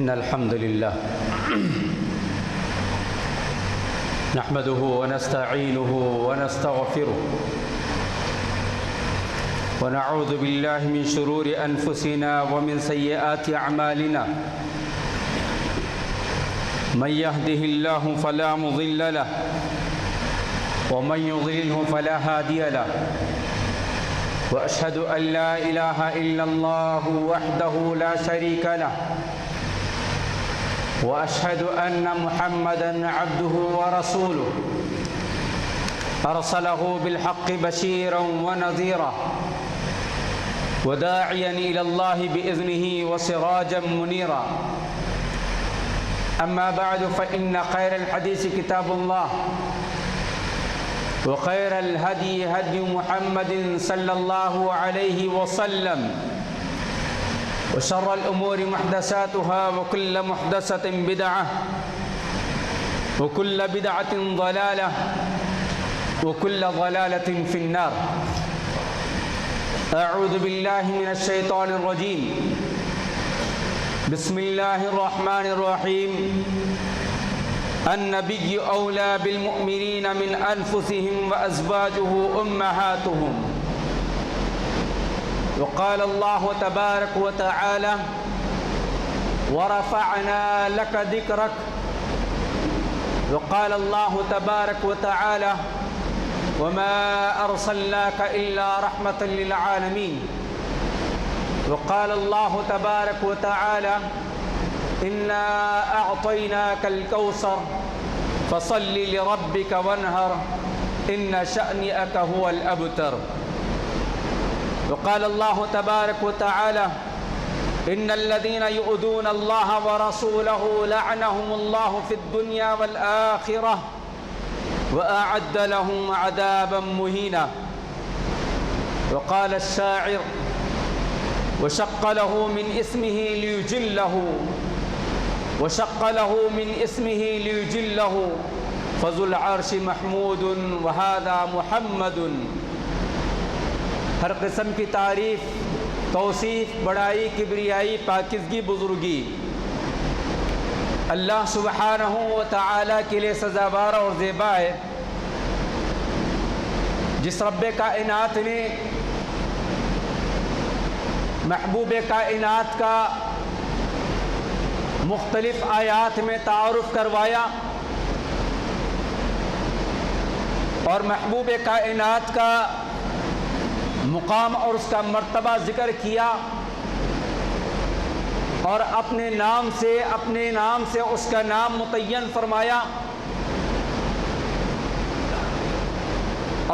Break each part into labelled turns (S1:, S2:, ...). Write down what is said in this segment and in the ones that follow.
S1: إن الحمد لله نحمده ونستعينه ونستغفره ونعوذ بالله من شرور أنفسنا ومن سيئات أعمالنا من يهده الله فلا مضل له ومن يضلله فلا هادي له وأشهد أن لا إله إلا الله وحده لا شريك له وأشهد أن محمدًا عبده ورسوله أرسله بالحق بشيرًا ونذيرًا وداعيًا إلى الله بإذنه وسراجًا منيرًا أما بعد فإن خير الحديث كتاب الله وخير الهدي هدي محمد صلى الله عليه وسلم وشر الأمور محدثاتها وكل محدثة بدعة وكل بدعة ضلالة وكل ضلالة في النار أعوذ بالله من الشيطان الرجيم بسم الله الرحمن الرحيم النبي أولى بالمؤمنين من أنفسهم وأزواجه أمهاتهم وقال الله تبارك وتعالى ورفعنا لك ذكرك وقال الله تبارك وتعالى وما أرسلناك إلا رحمة للعالمين وقال الله تبارك وتعالى إنا أعطيناك الكوثر فصل لربك وانهر إن شأنك هو الأبتر وقال الله تبارك وتعالى إن الذين يؤذون الله ورسوله لعنهم الله في الدنيا والآخرة وأعد لهم عذابا مهينا وقال الشاعر وشق له من اسمه ليجله وشق له من اسمه ليجله فذو العرش محمود وهذا محمد ہر قسم کی تعریف، توصیف، بڑائی، کبریائی، پاکیزگی، بزرگی اللہ سبحانہ و تعالیٰ کے لیے سزاوار اور زیبا ہے، جس رب کائنات نے محبوب کائنات کا مختلف آیات میں تعارف کروایا اور محبوب کائنات کا مقام اور اس کا مرتبہ ذکر کیا اور اپنے نام سے اس کا نام متعین فرمایا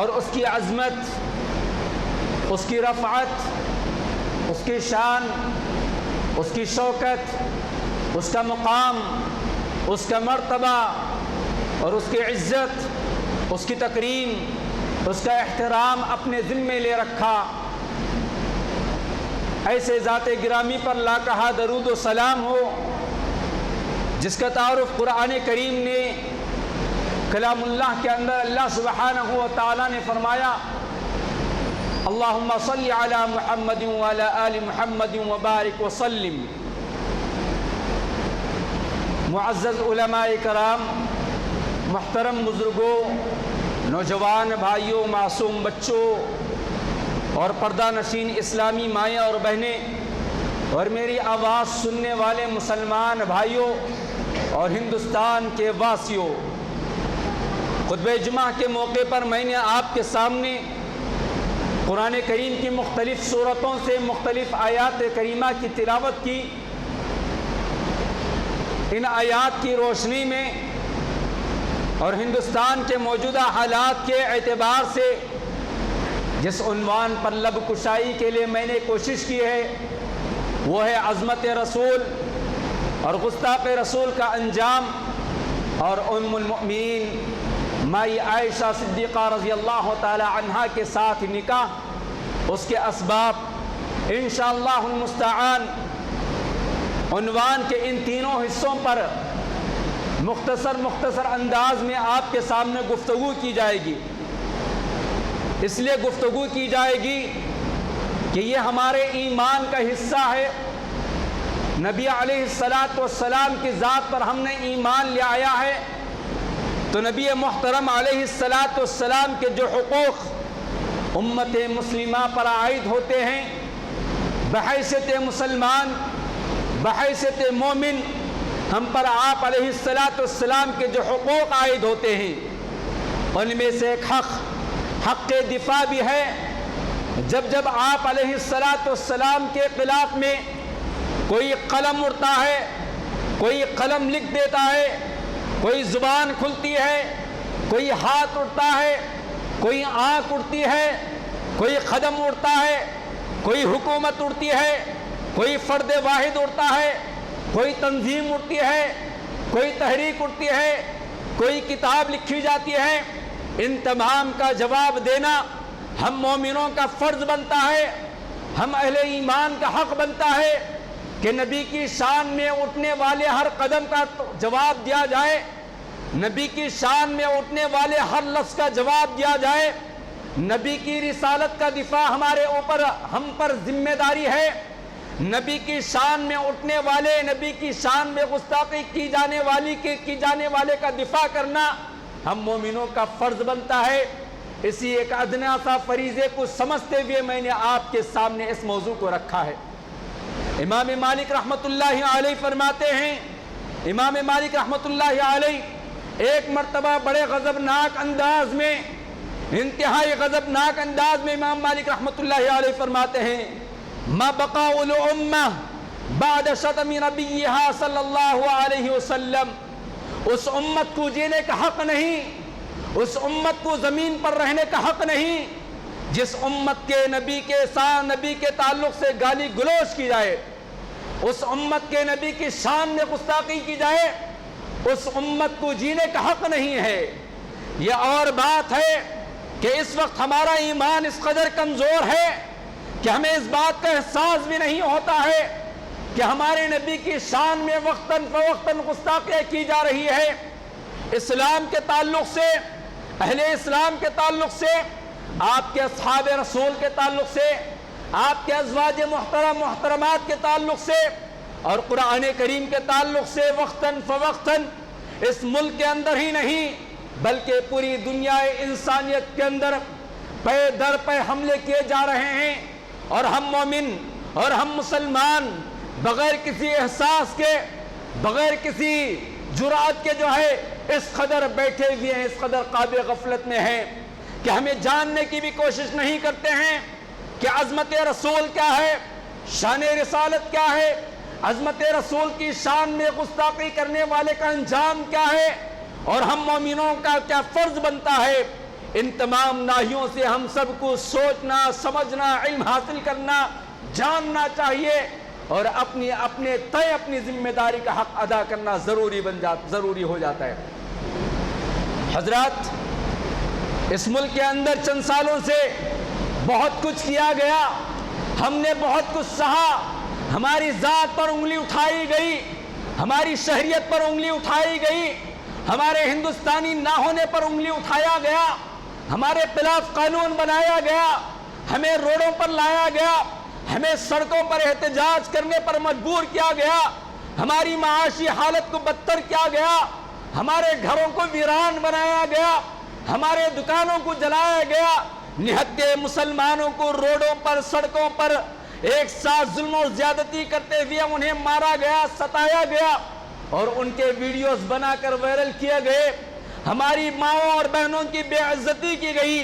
S1: اور اس کی عظمت، اس کی رفعت، اس کی شان، اس کی شوکت، اس کا مقام، اس کا مرتبہ اور اس کی عزت، اس کی تکریم، اس کا احترام اپنے ذمے لے رکھا۔ ایسے ذات گرامی پر لاکہا درود و سلام ہو جس کا تعارف قرآن کریم نے کلام اللہ کے اندر اللہ سبحانہ و تعالیٰ نے فرمایا اللہم صلی علی محمد وعلی آل محمد وبارک وسلم۔ معزز علماء کرام، محترم بزرگوں، نوجوان بھائیوں، معصوم بچوں اور پردہ نشین اسلامی مائیں اور بہنیں اور میری آواز سننے والے مسلمان بھائیوں اور ہندوستان کے واسیوں، خطبہ جمعہ کے موقع پر میں نے آپ کے سامنے قرآن کریم کی مختلف سورتوں سے مختلف آیات کریمہ کی تلاوت کی۔ ان آیات کی روشنی میں اور ہندوستان کے موجودہ حالات کے اعتبار سے جس عنوان پر لب کشائی کے لیے میں نے کوشش کی ہے وہ ہے عظمت رسول اور گستاخ رسول کا انجام اور ام المؤمنین مائی عائشہ صدیقہ رضی اللہ تعالی عنہا کے ساتھ نکاح، اس کے اسباب، انشاءاللہ المستعان عنوان کے ان تینوں حصوں پر مختصر انداز میں آپ کے سامنے گفتگو کی جائے گی۔ اس لیے گفتگو کی جائے گی کہ یہ ہمارے ایمان کا حصہ ہے، نبی علیہ الصلاۃ والسلام کی ذات پر ہم نے ایمان لے آیا ہے تو نبی محترم علیہ الصلاۃ والسلام کے جو حقوق امت مسلمہ پر عائد ہوتے ہیں بحیثیت مسلمان، بحیثیت مومن، ہم پر آپ علیہ الصلاۃ والسلام کے جو حقوق عائد ہوتے ہیں ان میں سے ایک حق دفاع بھی ہے۔ جب آپ علیہ الصلاۃ والسلام کے خلاف میں کوئی قلم اڑتا ہے، کوئی قلم لکھ دیتا ہے، کوئی زبان کھلتی ہے، کوئی ہاتھ اڑتا ہے، کوئی آنکھ اڑتی ہے، کوئی قدم اڑتا ہے، کوئی حکومت اڑتی ہے، کوئی فرد واحد اڑتا ہے، کوئی تنظیم اڑتی ہے، کوئی تحریک اڑتی ہے، کوئی کتاب لکھی جاتی ہے، ان تمام کا جواب دینا ہم مومنوں کا فرض بنتا ہے، ہم اہل ایمان کا حق بنتا ہے کہ نبی کی شان میں اٹھنے والے ہر قدم کا جواب دیا جائے، نبی کی شان میں اٹھنے والے ہر لفظ کا جواب دیا جائے، نبی کی رسالت کا دفاع ہم پر ذمہ داری ہے، نبی کی شان میں اٹھنے والے، نبی کی شان میں گستاخی کی جانے والے کا دفاع کرنا ہم مومنوں کا فرض بنتا ہے۔ اسی ایک ادنا سا فریضے کو سمجھتے ہوئے میں نے آپ کے سامنے اس موضوع کو رکھا ہے۔ امام مالک رحمت اللہ علیہ فرماتے ہیں، امام مالک رحمت اللہ علیہ ایک مرتبہ بڑے غضبناک انداز میں، انتہائی غضبناک انداز میں امام مالک رحمت اللہ علیہ فرماتے ہیں، ما بقاء الامہ بعد شتم نبیہا صلی اللہ علیہ وسلم، اس امت کو جینے کا حق نہیں، اس امت کو زمین پر رہنے کا حق نہیں جس امت کے نبی کے تعلق سے گالی گلوچ کی جائے، اس امت کے نبی کی شان میں گستاخی کی جائے، اس امت کو جینے کا حق نہیں ہے۔ یہ اور بات ہے کہ اس وقت ہمارا ایمان اس قدر کمزور ہے کہ ہمیں اس بات کا احساس بھی نہیں ہوتا ہے کہ ہمارے نبی کی شان میں وقتاً فوقتاً گستاخی کی جا رہی ہے۔ اسلام کے تعلق سے، اہل اسلام کے تعلق سے، آپ کے اصحاب رسول کے تعلق سے، آپ کے ازواج محترمات کے تعلق سے اور قرآن کریم کے تعلق سے وقتاً فوقتاً اس ملک کے اندر ہی نہیں بلکہ پوری دنیا انسانیت کے اندر پے در پے حملے کیے جا رہے ہیں، اور ہم مومن اور ہم مسلمان بغیر کسی احساس کے، بغیر کسی جرأت کے جو ہے اس قدر بیٹھے ہوئے ہیں، اس قدر قابل غفلت میں ہیں کہ ہمیں جاننے کی بھی کوشش نہیں کرتے ہیں کہ عظمت رسول کیا ہے، شان رسالت کیا ہے، عظمت رسول کی شان میں گستاخی کرنے والے کا انجام کیا ہے، اور ہم مومنوں کا کیا فرض بنتا ہے۔ ان تمام ناحیوں سے ہم سب کو سوچنا، سمجھنا، علم حاصل کرنا، جاننا چاہیے اور اپنی ذمہ داری کا حق ادا کرنا ضروری ہو جاتا ہے۔ حضرات، اس ملک کے اندر چند سالوں سے بہت کچھ کیا گیا، ہم نے بہت کچھ سہا، ہماری ذات پر انگلی اٹھائی گئی، ہماری شہریت پر انگلی اٹھائی گئی، ہمارے ہندوستانی نہ ہونے پر انگلی اٹھایا گیا، ہمارے خلاف قانون بنایا گیا، ہمیں روڈوں پر لایا گیا، ہمیں سڑکوں پر احتجاج کرنے پر مجبور کیا گیا، ہماری معاشی حالت کو بدتر کیا گیا، ہمارے گھروں کو ویران بنایا گیا، ہمارے دکانوں کو جلایا گیا، نہتے مسلمانوں کو روڈوں پر، سڑکوں پر ایک ساتھ ظلم و زیادتی کرتے ہوئے انہیں مارا گیا، ستایا گیا اور ان کے ویڈیوز بنا کر وائرل کیے گئے، ہماری ماؤں اور بہنوں کی بے عزتی کی گئی،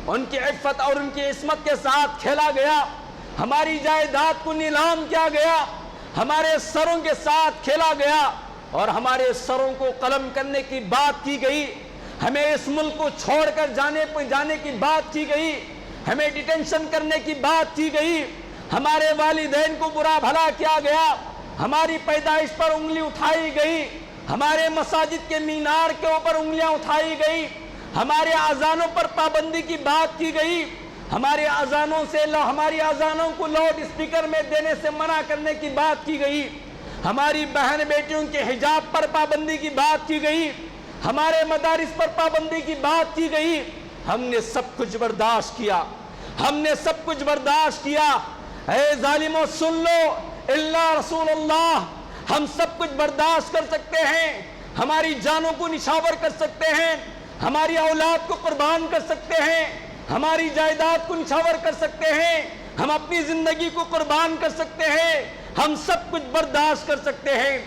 S1: ان کی عفت اور ان کی عصمت کے ساتھ کھیلا گیا، ہماری جائیداد کو نیلام کیا گیا، ہمارے سروں کے ساتھ کھیلا گیا اور ہمارے سروں کو قلم کرنے کی بات کی گئی، ہمیں اس ملک کو چھوڑ کر جانے کی بات کی گئی، ہمیں ڈیٹینشن کرنے کی بات کی گئی، ہمارے والدین کو برا بھلا کیا گیا، ہماری پیدائش پر انگلی اٹھائی گئی، ہمارے مساجد کے مینار کے اوپر انگلیاں اٹھائی گئی، ہمارے اذانوں پر پابندی کی بات کی گئی، ہماری اذانوں کو لاؤڈ اسپیکر میں دینے سے منع کرنے کی بات کی گئی، ہماری بہن بیٹیوں کے حجاب پر پابندی کی بات کی گئی، ہمارے مدارس پر پابندی کی بات کی گئی، ہم نے سب کچھ برداشت کیا، ہم نے سب کچھ برداشت کیا۔ اے ظالموں سن لو، الا رسول اللہ، ہم سب کچھ برداشت کر سکتے ہیں، ہماری جانوں کو نچھاور کر سکتے ہیں، ہماری اولاد کو قربان کر سکتے ہیں، ہماری جائیداد کو نچھاور کر سکتے ہیں، ہم اپنی زندگی کو قربان کر سکتے ہیں، ہم سب کچھ برداشت کر سکتے ہیں،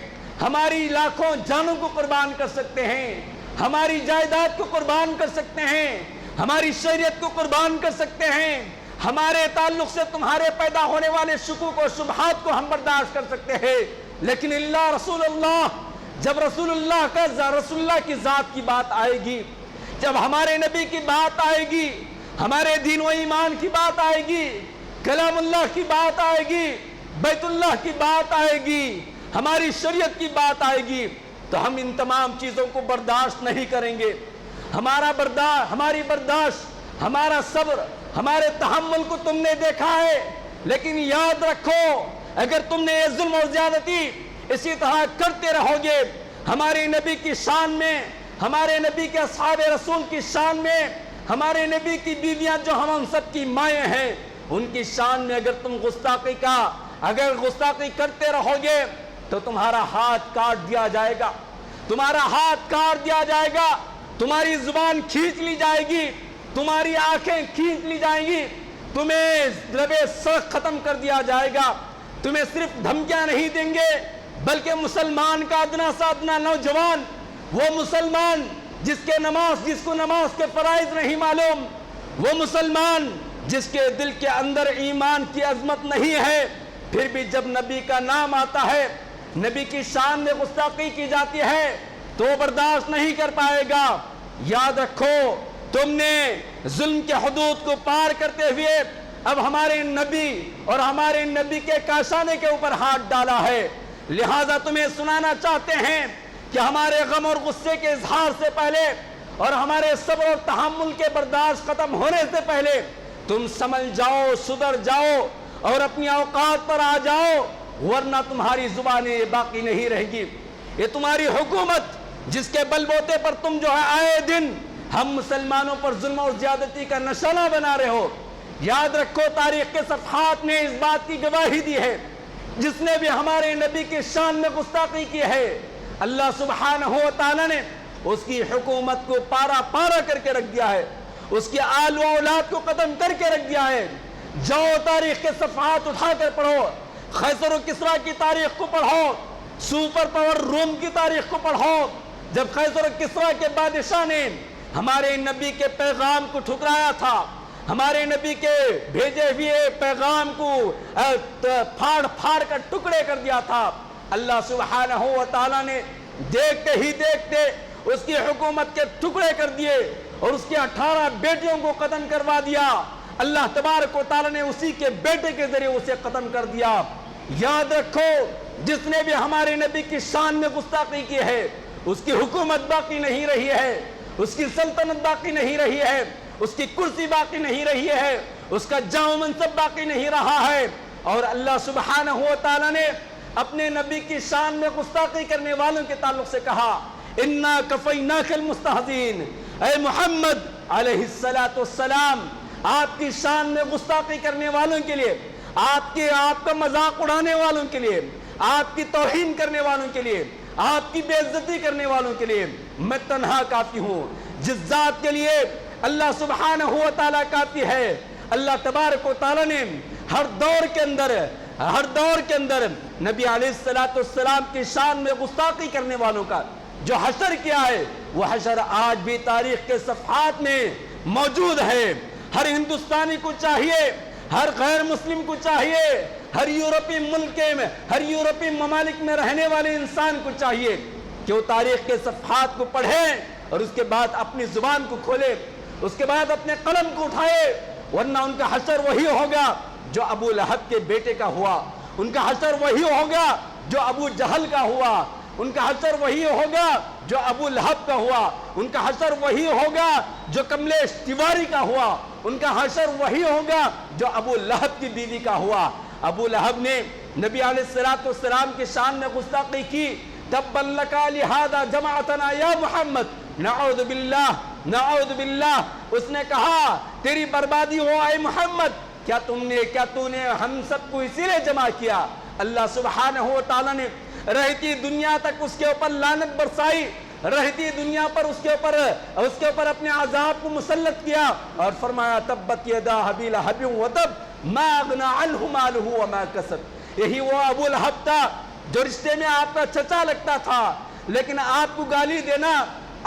S1: ہماری لاکھوں جانوں کو قربان کر سکتے ہیں، ہماری جائیداد کو قربان کر سکتے ہیں، ہماری شریعت کو قربان کر سکتے ہیں، ہمارے تعلق سے تمہارے پیدا ہونے والے شکوک و شبہات کو ہم برداشت کر سکتے ہیں، لیکن اللہ رسول اللہ، جب رسول اللہ کی ذات کی بات آئے گی، جب ہمارے نبی کی بات آئے گی، ہمارے دین و ایمان کی بات آئے گی، کلام اللہ کی بات آئے گی، بیت اللہ کی بات آئے گی، ہماری شریعت کی بات آئے گی، تو ہم ان تمام چیزوں کو برداشت نہیں کریں گے۔ ہماری برداشت، ہمارا صبر، ہمارے تحمل کو تم نے دیکھا ہے، لیکن یاد رکھو اگر تم نے یہ ظلم اور زیادتی اسی طرح کرتے رہو گے، ہمارے نبی کی شان میں، ہمارے نبی کے اصحاب رسول کی شان میں، ہمارے نبی کی بیویاں جو ہم سب کی مائیں ہیں، ان کی شان میں اگر تم گستاخی کرتے رہو گے تو تمہارا ہاتھ کاٹ دیا جائے گا، تمہارا ہاتھ کاٹ دیا جائے گا، تمہاری زبان کھینچ لی جائے گی، تمہاری آنکھیں کھینچ لی جائیں گی، تمہیں لبے سڑک ختم کر دیا جائے گا، تمہیں صرف دھمکیاں نہیں دیں گے بلکہ مسلمان کا ادنا سے ادنا نوجوان، وہ مسلمان جس کو نماز کے فرائض نہیں معلوم، وہ مسلمان جس کے دل کے اندر ایمان کی عظمت نہیں ہے، پھر بھی جب نبی کا نام آتا ہے، نبی کی شان میں گستاخی کی جاتی ہے تو برداشت نہیں کر پائے گا۔ یاد رکھو تم نے ظلم کے حدود کو پار کرتے ہوئے اب ہمارے نبی اور ہمارے نبی کے کاشانے کے اوپر ہاتھ ڈالا ہے، لہٰذا تمہیں سنانا چاہتے ہیں کہ ہمارے غم اور غصے کے اظہار سے پہلے اور ہمارے صبر اور تحمل کے برداشت ختم ہونے سے پہلے تم سمجھ جاؤ، سدھر جاؤ اور اپنی اوقات پر آ جاؤ، ورنہ تمہاری زبانیں باقی نہیں رہے گی۔ یہ تمہاری حکومت جس کے بل بوتے پر تم جو ہے آئے دن ہم مسلمانوں پر ظلم اور زیادتی کا نشانہ بنا رہے ہو، یاد رکھو تاریخ کے صفحات نے اس بات کی گواہی دی ہے، جس نے بھی ہمارے نبی کی شان میں گستاخی کی ہے، اللہ سبحانہ و تعالی نے اس کی حکومت کو پارا کر کے رکھ دیا ہے، اس کی آل و اولاد کو ختم کر کے رکھ دیا ہے۔ جاؤ تاریخ کے صفحات اٹھا کر پڑھو، قیصر و کسریٰ کی تاریخ کو پڑھو، سپر پاور روم کی تاریخ کو پڑھو، جب قیصر و کسریٰ کے بادشاہ نے ہمارے نبی کے پیغام کو ٹھکرایا تھا، ہمارے نبی کے بھیجے ہوئے پیغام کو پھاڑ کر ٹکڑے کر دیا تھا، اللہ سبحانہ و تعالیٰ نے دیکھتے ہی دیکھتے اس کی حکومت کے ٹکڑے کر دیے اور اس کے 18 بیٹیوں کو قتل کروا دیا۔ اللہ تبارک و تعالیٰ نے اسی کے بیٹے کے ذریعے اسے ختم کر دیا۔ یاد رکھو جس نے بھی ہمارے نبی کی شان میں گستاخی کی ہے اس کی حکومت باقی نہیں رہی ہے، اس کی سلطنت باقی نہیں رہی ہے، اس کی کرسی باقی نہیں رہی ہے، اس کا جاہ منصب باقی نہیں رہا ہے۔ اور اللہ سبحانہ و تعالیٰ نے اپنے نبی کی شان میں گستاخی کرنے والوں کے تعلق سے کہا اِنَّا كَفَيْنَاكَ الْمُسْتَهْزِئِينَ، اے محمد علیہ السلام، آپ کی شان میں گستاخی کرنے والوں کے لیے، آپ کا مذاق اڑانے والوں کے لیے، آپ کی توہین کرنے والوں کے لیے، آپ کی بے عزتی کرنے والوں کے لیے میں تنہا کافی ہوں۔ جس ذات کے لیے اللہ سبحانہ و تعالیٰ کافی ہے، اللہ تبارک و تعالیٰ نے ہر دور کے اندر نبی علیہ السلام کی شان میں گستاخی کرنے والوں کا جو حشر کیا ہے، وہ حشر آج بھی تاریخ کے صفحات میں موجود ہے۔ ہر ہندوستانی کو چاہیے، ہر غیر مسلم کو چاہیے، ہر یورپی ممالک میں رہنے والے انسان کو چاہیے کہ وہ تاریخ کے صفحات کو پڑھیں اور اس کے بعد اپنی زبان کو کھولے، اس کے بعد اپنے قلم کو اٹھائے، ورنہ ان کا حشر وہی ہوگا جو ابو لہب کے بیٹے کا ہوا، ان کا حشر وہی ہوگا جو ابو جہل کا ہوا، ان کا حشر وہی ہوگا جو ابو لہب کا ہوا، ان کا حشر وہی ہوگا جو کملیش تیواری کا ہوا، ان کا حشر وہی ہوگا جو ابو لہب کی بیوی کا ہوا۔ ابو لہب نے نبی علیہ السلام کی شان میں گستاخی کی، تبا لک لہذا جمعتنا یا محمد، نعوذ باللہ، اس نے کہا تیری بربادی ہو اے محمد، کیا تو نے ہم سب کو اسی لیے جمع کیا؟ اللہ سبحانہ و تعالیٰ نے رہتی دنیا تک اس کے اوپر لعنت برسائی، رہتی دنیا پر اس کے اوپر اپنے عذاب کو مسلط کیا اور فرمایا تبت یدا ابی لہب وتب ما اغنی عنہ مالہ وما کسب۔ یہی وہ ابو لہب تھا جو رشتے میں آپ کا چچا لگتا تھا، لیکن آپ کو گالی دینا،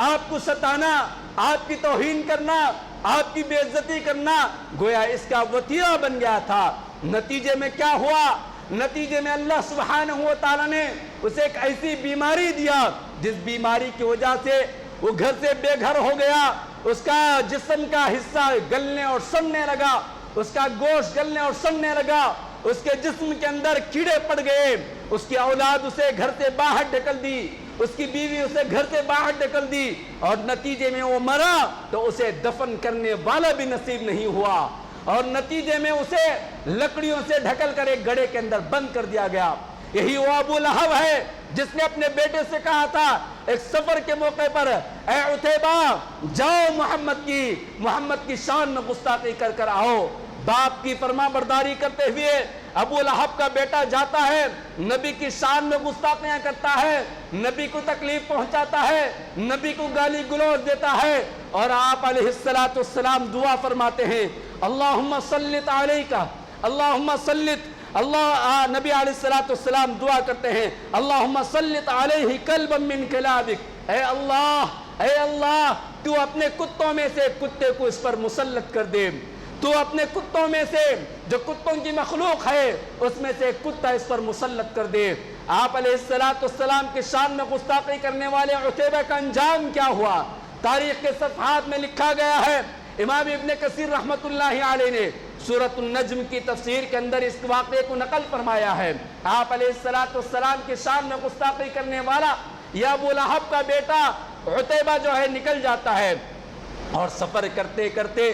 S1: آپ کو ستانا، آپ کی توہین کرنا، آپ کی بے عزتی کرنا گویا اس کا وتیرہ بن گیا تھا۔ نتیجے میں کیا ہوا؟ نتیجے میں اللہ سبحانہ و تعالیٰ نے اسے ایک ایسی بیماری دیا جس بیماری کی وجہ سے وہ گھر سے بے گھر ہو گیا، اس کا جسم کا حصہ گلنے اور سڑنے لگا، اس کا گوشت گلنے اور سڑنے لگا، اس کے جسم کے اندر کیڑے پڑ گئے، اس کی اولاد اسے گھر سے باہر ڈھکل دی، اس کی بیوی اسے گھر سے باہر ڈھکل دی، اور نتیجے میں وہ مرا تو اسے دفن کرنے والا بھی نصیب نہیں ہوا، اور نتیجے میں اسے لکڑیوں سے ڈھکل کر ایک گڑھے کے اندر بند کر دیا گیا۔ یہی وہ ابو لہب ہے جس نے اپنے بیٹے سے کہا تھا ایک سفر کے موقع پر، اے عتیبہ جاؤ محمد کی شان میں گستاخی کر کر آؤ۔ باپ کی فرما برداری کرتے ہوئے ابو لہب کا بیٹا جاتا ہے، نبی کی شان میں گستاخیاں کرتا ہے، نبی کو تکلیف پہنچاتا ہے، نبی کو گالی گلوچ دیتا ہے، اور آپ علیہ السلام دعا فرماتے ہیں اللہم صلت علیکہ، اللہم صلت، نبی علیہ السلام دعا کرتے ہیں اللہم صلت علیہ کلبا من کلابک، اے اللہ تو اپنے کتوں میں سے کتے کو اس پر مسلط کر دے، تو اپنے کتوں میں سے جو کتوں کی مخلوق ہے اس میں سے کتا اس پر مسلط کر دے۔ آپ علیہ السلام کے شان میں گستاخی کرنے والے عتیبہ کا انجام کیا ہوا؟ تاریخ کے صفحات میں لکھا گیا ہے، امام ابن کثیر رحمت اللہ علیہ نے سورۃ النجم کی تفسیر کے اندر اس واقعے کو نقل فرمایا ہے۔ آپ علیہ السلام کے شان میں گستاخی کرنے والا یا ابو لہب کا بیٹا عتیبہ جو ہے نکل جاتا ہے، اور سفر کرتے کرتے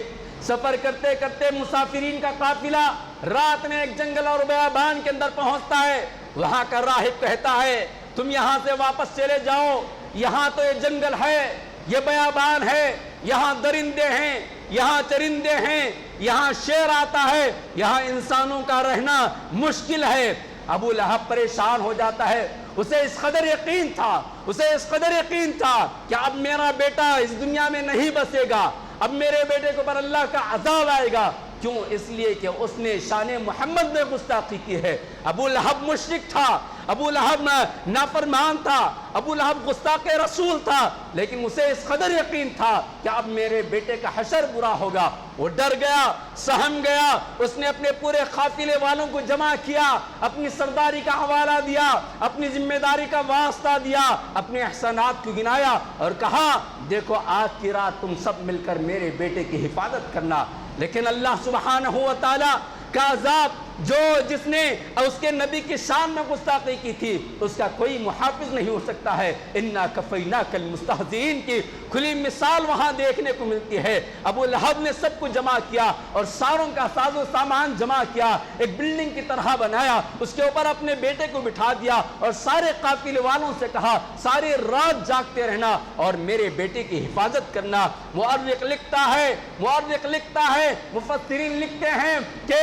S1: مسافرین کا قافلہ رات میں ایک جنگل اور بیابان کے اندر پہنچتا ہے۔ وہاں کا راہب کہتا ہے تم یہاں سے واپس چلے جاؤ، یہاں تو یہ جنگل ہے، یہ بیابان ہے، یہاں درندے ہیں، یہاں چرندے ہیں، یہاں شیر آتا ہے، یہاں انسانوں کا رہنا مشکل ہے۔ ابو لہب پریشان ہو جاتا ہے، اسے اس قدر یقین تھا کہ اب میرا بیٹا اس دنیا میں نہیں بسے گا، اب میرے بیٹے کو پر اللہ کا عذاب آئے گا۔ کیوں؟ اس لیے کہ اس نے شان محمد میں گستاخی کی ہے۔ ابو لہب مشرک تھا، ابو لہب نافرمان تھا، ابو لہب گستاخ رسول تھا، لیکن اسے اس قدر یقین تھا کہ اب میرے بیٹے کا حشر برا ہوگا۔ وہ ڈر گیا، سہم گیا، اس نے اپنے پورے قافلے والوں کو جمع کیا، اپنی سرداری کا حوالہ دیا، اپنی ذمہ داری کا واسطہ دیا، اپنے احسانات کو گنایا اور کہا دیکھو آج کی رات تم سب مل کر میرے بیٹے کی حفاظت کرنا۔ لیکن اللہ سبحانہ و تعالی کا عذاب جس نے اس کے نبی کی شان میں گستاخی کی تھی اس کا کوئی محافظ نہیں ہو سکتا ہے۔ انا کفیناک المستہزئین کی کھلی مثال وہاں دیکھنے کو ملتی ہے۔ ابو لہب نے سب کو جمع کیا اور ساروں کا ساز و سامان جمع کیا، ایک بلڈنگ کی طرح بنایا، اس کے اوپر اپنے بیٹے کو بٹھا دیا اور سارے قافلے والوں سے کہا ساری رات جاگتے رہنا اور میرے بیٹے کی حفاظت کرنا۔ مؤرخ لکھتا ہے، مفسرین لکھتے ہیں کہ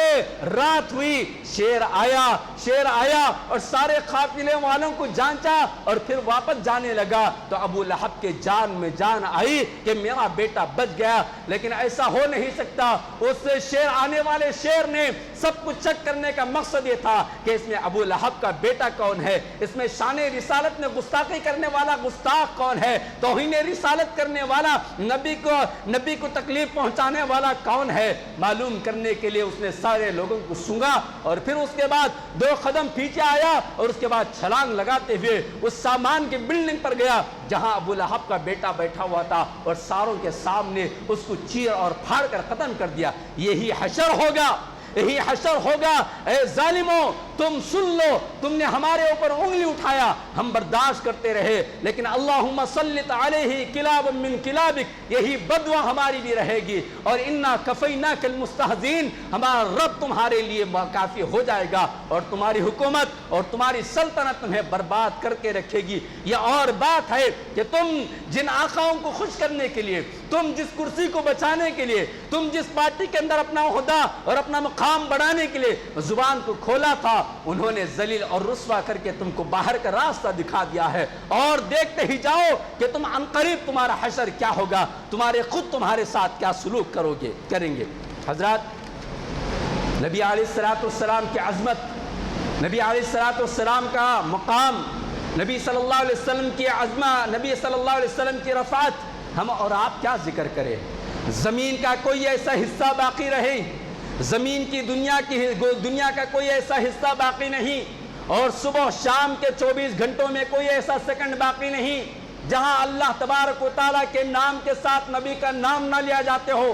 S1: رات ہوئی، شیر آیا اور سارے قافلے والوں کو جانچا اور پھر واپس جانے لگا تو ابو لہب کے جان میں جان آئی کہ میرا بیٹا بچ گیا۔ لیکن ایسا ہو نہیں سکتا، اس آنے والے شیر نے سب کچھ چیک کرنے کا مقصد یہ تھا کہ اس میں ابو لہب کا بیٹا کون ہے، اس میں شان رسالت میں گستاخی کرنے والا گستاخ کون ہے، توہین رسالت کرنے والا، نبی کو تکلیف پہنچانے والا کون ہے، معلوم کرنے کے لیے اس نے سارے لوگوں کو سونگا اور پھر اس کے بعد 2 قدم پیچھے آیا اور اس کے بعد چھلانگ لگاتے ہوئے اس سامان کی بلڈنگ پر گیا جہاں ابو لہب کا بیٹا بیٹھا ہوا تھا اور ساروں کے سامنے اس کو چیر اور پھاڑ کر ختم کر دیا۔ یہی حشر ہوگا۔ اے ظالموں تم سن لو، تم نے ہمارے اوپر انگلی اٹھایا، ہم برداشت کرتے رہے، لیکن اللہم صلت علیہ کلابا من کلابک، یہی بدوا ہماری بھی رہے گی، اور انا کفیناک المستہزئین، ہمارا رب تمہارے لیے کافی ہو جائے گا اور تمہاری حکومت اور تمہاری سلطنت تمہیں برباد کر کے رکھے گی۔ یہ اور بات ہے کہ تم جن آقاؤں کو خوش کرنے کے لیے، تم جس کرسی کو بچانے کے لیے، تم جس پارٹی کے اندر اپنا عہدہ اور اپنا مقام بڑھانے کے لیے زبان کو کھولا تھا انہوں نے ذلیل اور رسوا کر کے تم کو باہر کا راستہ دکھا دیا ہے، اور دیکھتے ہی جاؤ کہ تم عنقریب تمہارا حشر کیا ہوگا، تمہارے ساتھ کیا سلوک کریں گے۔ حضرات، نبی علیہ السلام کی عظمت، نبی علیہ السلام کا مقام، نبی صلی اللہ علیہ وسلم کی عظمت، نبی صلی اللہ علیہ وسلم کی رفعت ہم اور آپ کیا ذکر کریں۔ زمین کا کوئی ایسا حصہ باقی رہے، زمین کی دنیا کا کوئی ایسا حصہ باقی نہیں، اور صبح شام کے 24 گھنٹوں میں کوئی ایسا سیکنڈ باقی نہیں جہاں اللہ تبارک و تعالیٰ کے نام کے ساتھ نبی کا نام نہ لیا جاتے ہو۔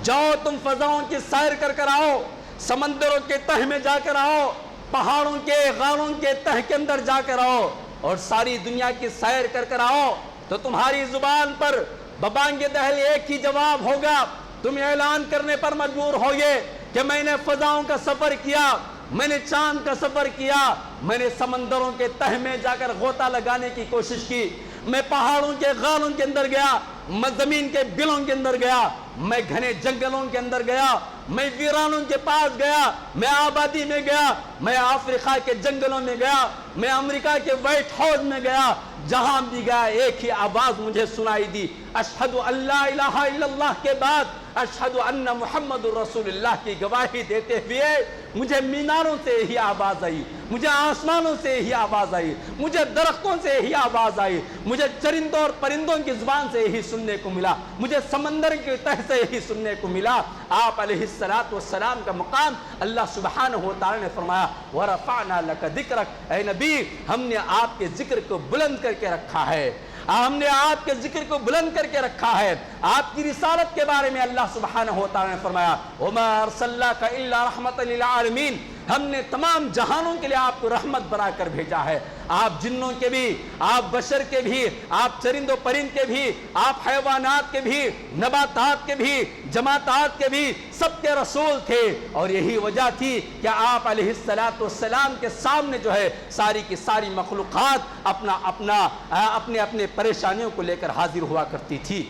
S1: جاؤ تم فضاؤں کی سیر کر آؤ، سمندروں کے تہ میں جا کر آؤ، پہاڑوں کے غاروں کے تہ کے اندر جا کر آؤ، اور ساری دنیا کی سیر کر آؤ، تو تمہاری زبان پر ببانگ دہل ایک ہی جواب ہوگا۔ تم اعلان کرنے پر مجبور ہوگے کہ میں نے فضاؤں کا سفر کیا، میں نے چاند کا سفر کیا، میں نے سمندروں کے تہ میں جا کر غوطہ لگانے کی کوشش کی، میں پہاڑوں کے غاروں کے اندر گیا، میں زمین کے بلوں کے اندر گیا، میں گھنے جنگلوں کے اندر گیا، میں ویرانوں کے پاس گیا، میں آبادی میں گیا، میں افریقہ کے جنگلوں میں گیا، میں امریکہ کے وائٹ ہاؤس میں گیا، جہاں بھی گیا ایک ہی آواز مجھے سنائی دی، اشہد ان لا الہ الا اللہ کے بعد اشہد ان محمد رسول اللہ کی گواہی دیتے ہوئے مجھے میناروں سے ہی آواز آئی، مجھے آسمانوں سے ہی آواز آئی، مجھے درختوں سے ہی آواز آئی، مجھے چرندوں اور پرندوں کی زبان سے ہی سننے کو ملا، مجھے سمندر کے تہ سے ہی سننے کو ملا۔ آپ علیہ السلام کا مقام اللہ سبحانہ و تعالی نے فرمایا وَرَفَعْنَا لَكَ ذِكْرَكَ، اے نبی ہم نے آپ کے ذکر کو بلند کر کے رکھا ہے، ہم نے آپ کے ذکر کو بلند کر کے رکھا ہے۔ آپ کی رسالت کے بارے میں اللہ سبحانہ و تعالی نے فرمایا وَمَا أَرْسَلْنَاكَ إِلَّا رَحْمَةً لِلْعَالَمِينَ، ہم نے تمام جہانوں کے لیے آپ کو رحمت بنا کر بھیجا ہے۔ آپ جنوں کے بھی، آپ بشر کے بھی، آپ چرند و پرند کے بھی، آپ حیوانات کے بھی، نباتات کے بھی، جماعتات کے بھی، سب کے رسول تھے، اور یہی وجہ تھی کہ آپ علیہ السلام کے سامنے جو ہے ساری کی ساری مخلوقات اپنے پریشانیوں کو لے کر حاضر ہوا کرتی تھی۔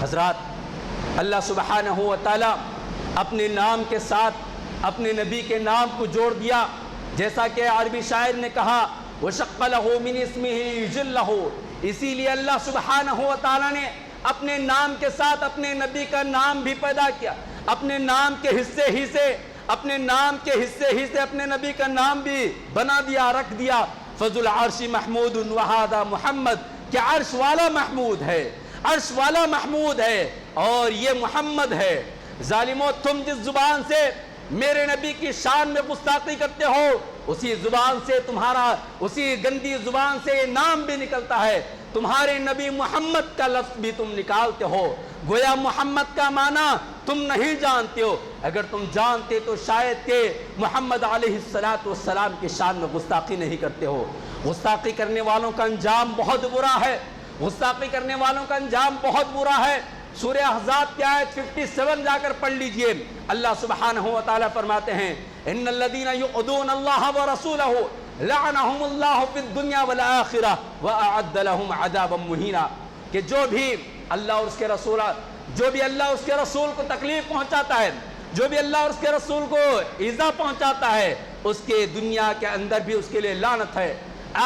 S1: حضرات، اللہ سبحانہ و تعالی اپنے نام کے ساتھ اپنے نبی کے نام کو جوڑ دیا، جیسا کہ عربی شاعر نے کہا وَشَقَّ لَهُ مِنْ اسْمِهِ يُجِلَّهُ، اسی لیے اللہ سبحانہ و تعالی نے اپنے نام کے ساتھ اپنے نبی کا نام بھی پیدا کیا، اپنے نام کے حصے ہی سے اپنے نبی کا نام بھی بنا دیا، رکھ دیا۔ فَذُو الْعَرْشِ مَحْمُودٌ وَهَذَا محمد، کہ عرش والا محمود ہے، عرش والا محمود ہے اور یہ محمد ہے۔ ظالموں، تم جس زبان سے میرے نبی کی شان میں گستاخی کرتے ہو، اسی زبان سے اسی گندی زبان سے یہ نام بھی نکلتا ہے، تمہارے نبی محمد کا لفظ بھی تم نکالتے ہو، گویا محمد کا معنی تم نہیں جانتے ہو، اگر تم جانتے تو شاید کہ محمد علیہ السلام کی شان میں گستاخی نہیں کرتے ہو۔ گستاخی کرنے والوں کا انجام بہت برا ہے، گستاخی کرنے والوں کا انجام بہت برا ہے۔ سورہ احزاب کی آیت 57 جا کر پڑھ لیجئے، اللہ سبحانہ و تعالی فرماتے ہیں ان الذین یعدون اللہ ورسولہ لعنہم اللہ فی الدنیا والآخرہ واعد لہم عذابا مہینا، کہ جو بھی اللہ اور اس کے رسول کو تکلیف پہنچاتا ہے، جو بھی اللہ اور اس کے رسول کو ایذا پہنچاتا ہے، اس کے دنیا کے اندر بھی اس کے لیے لعنت ہے،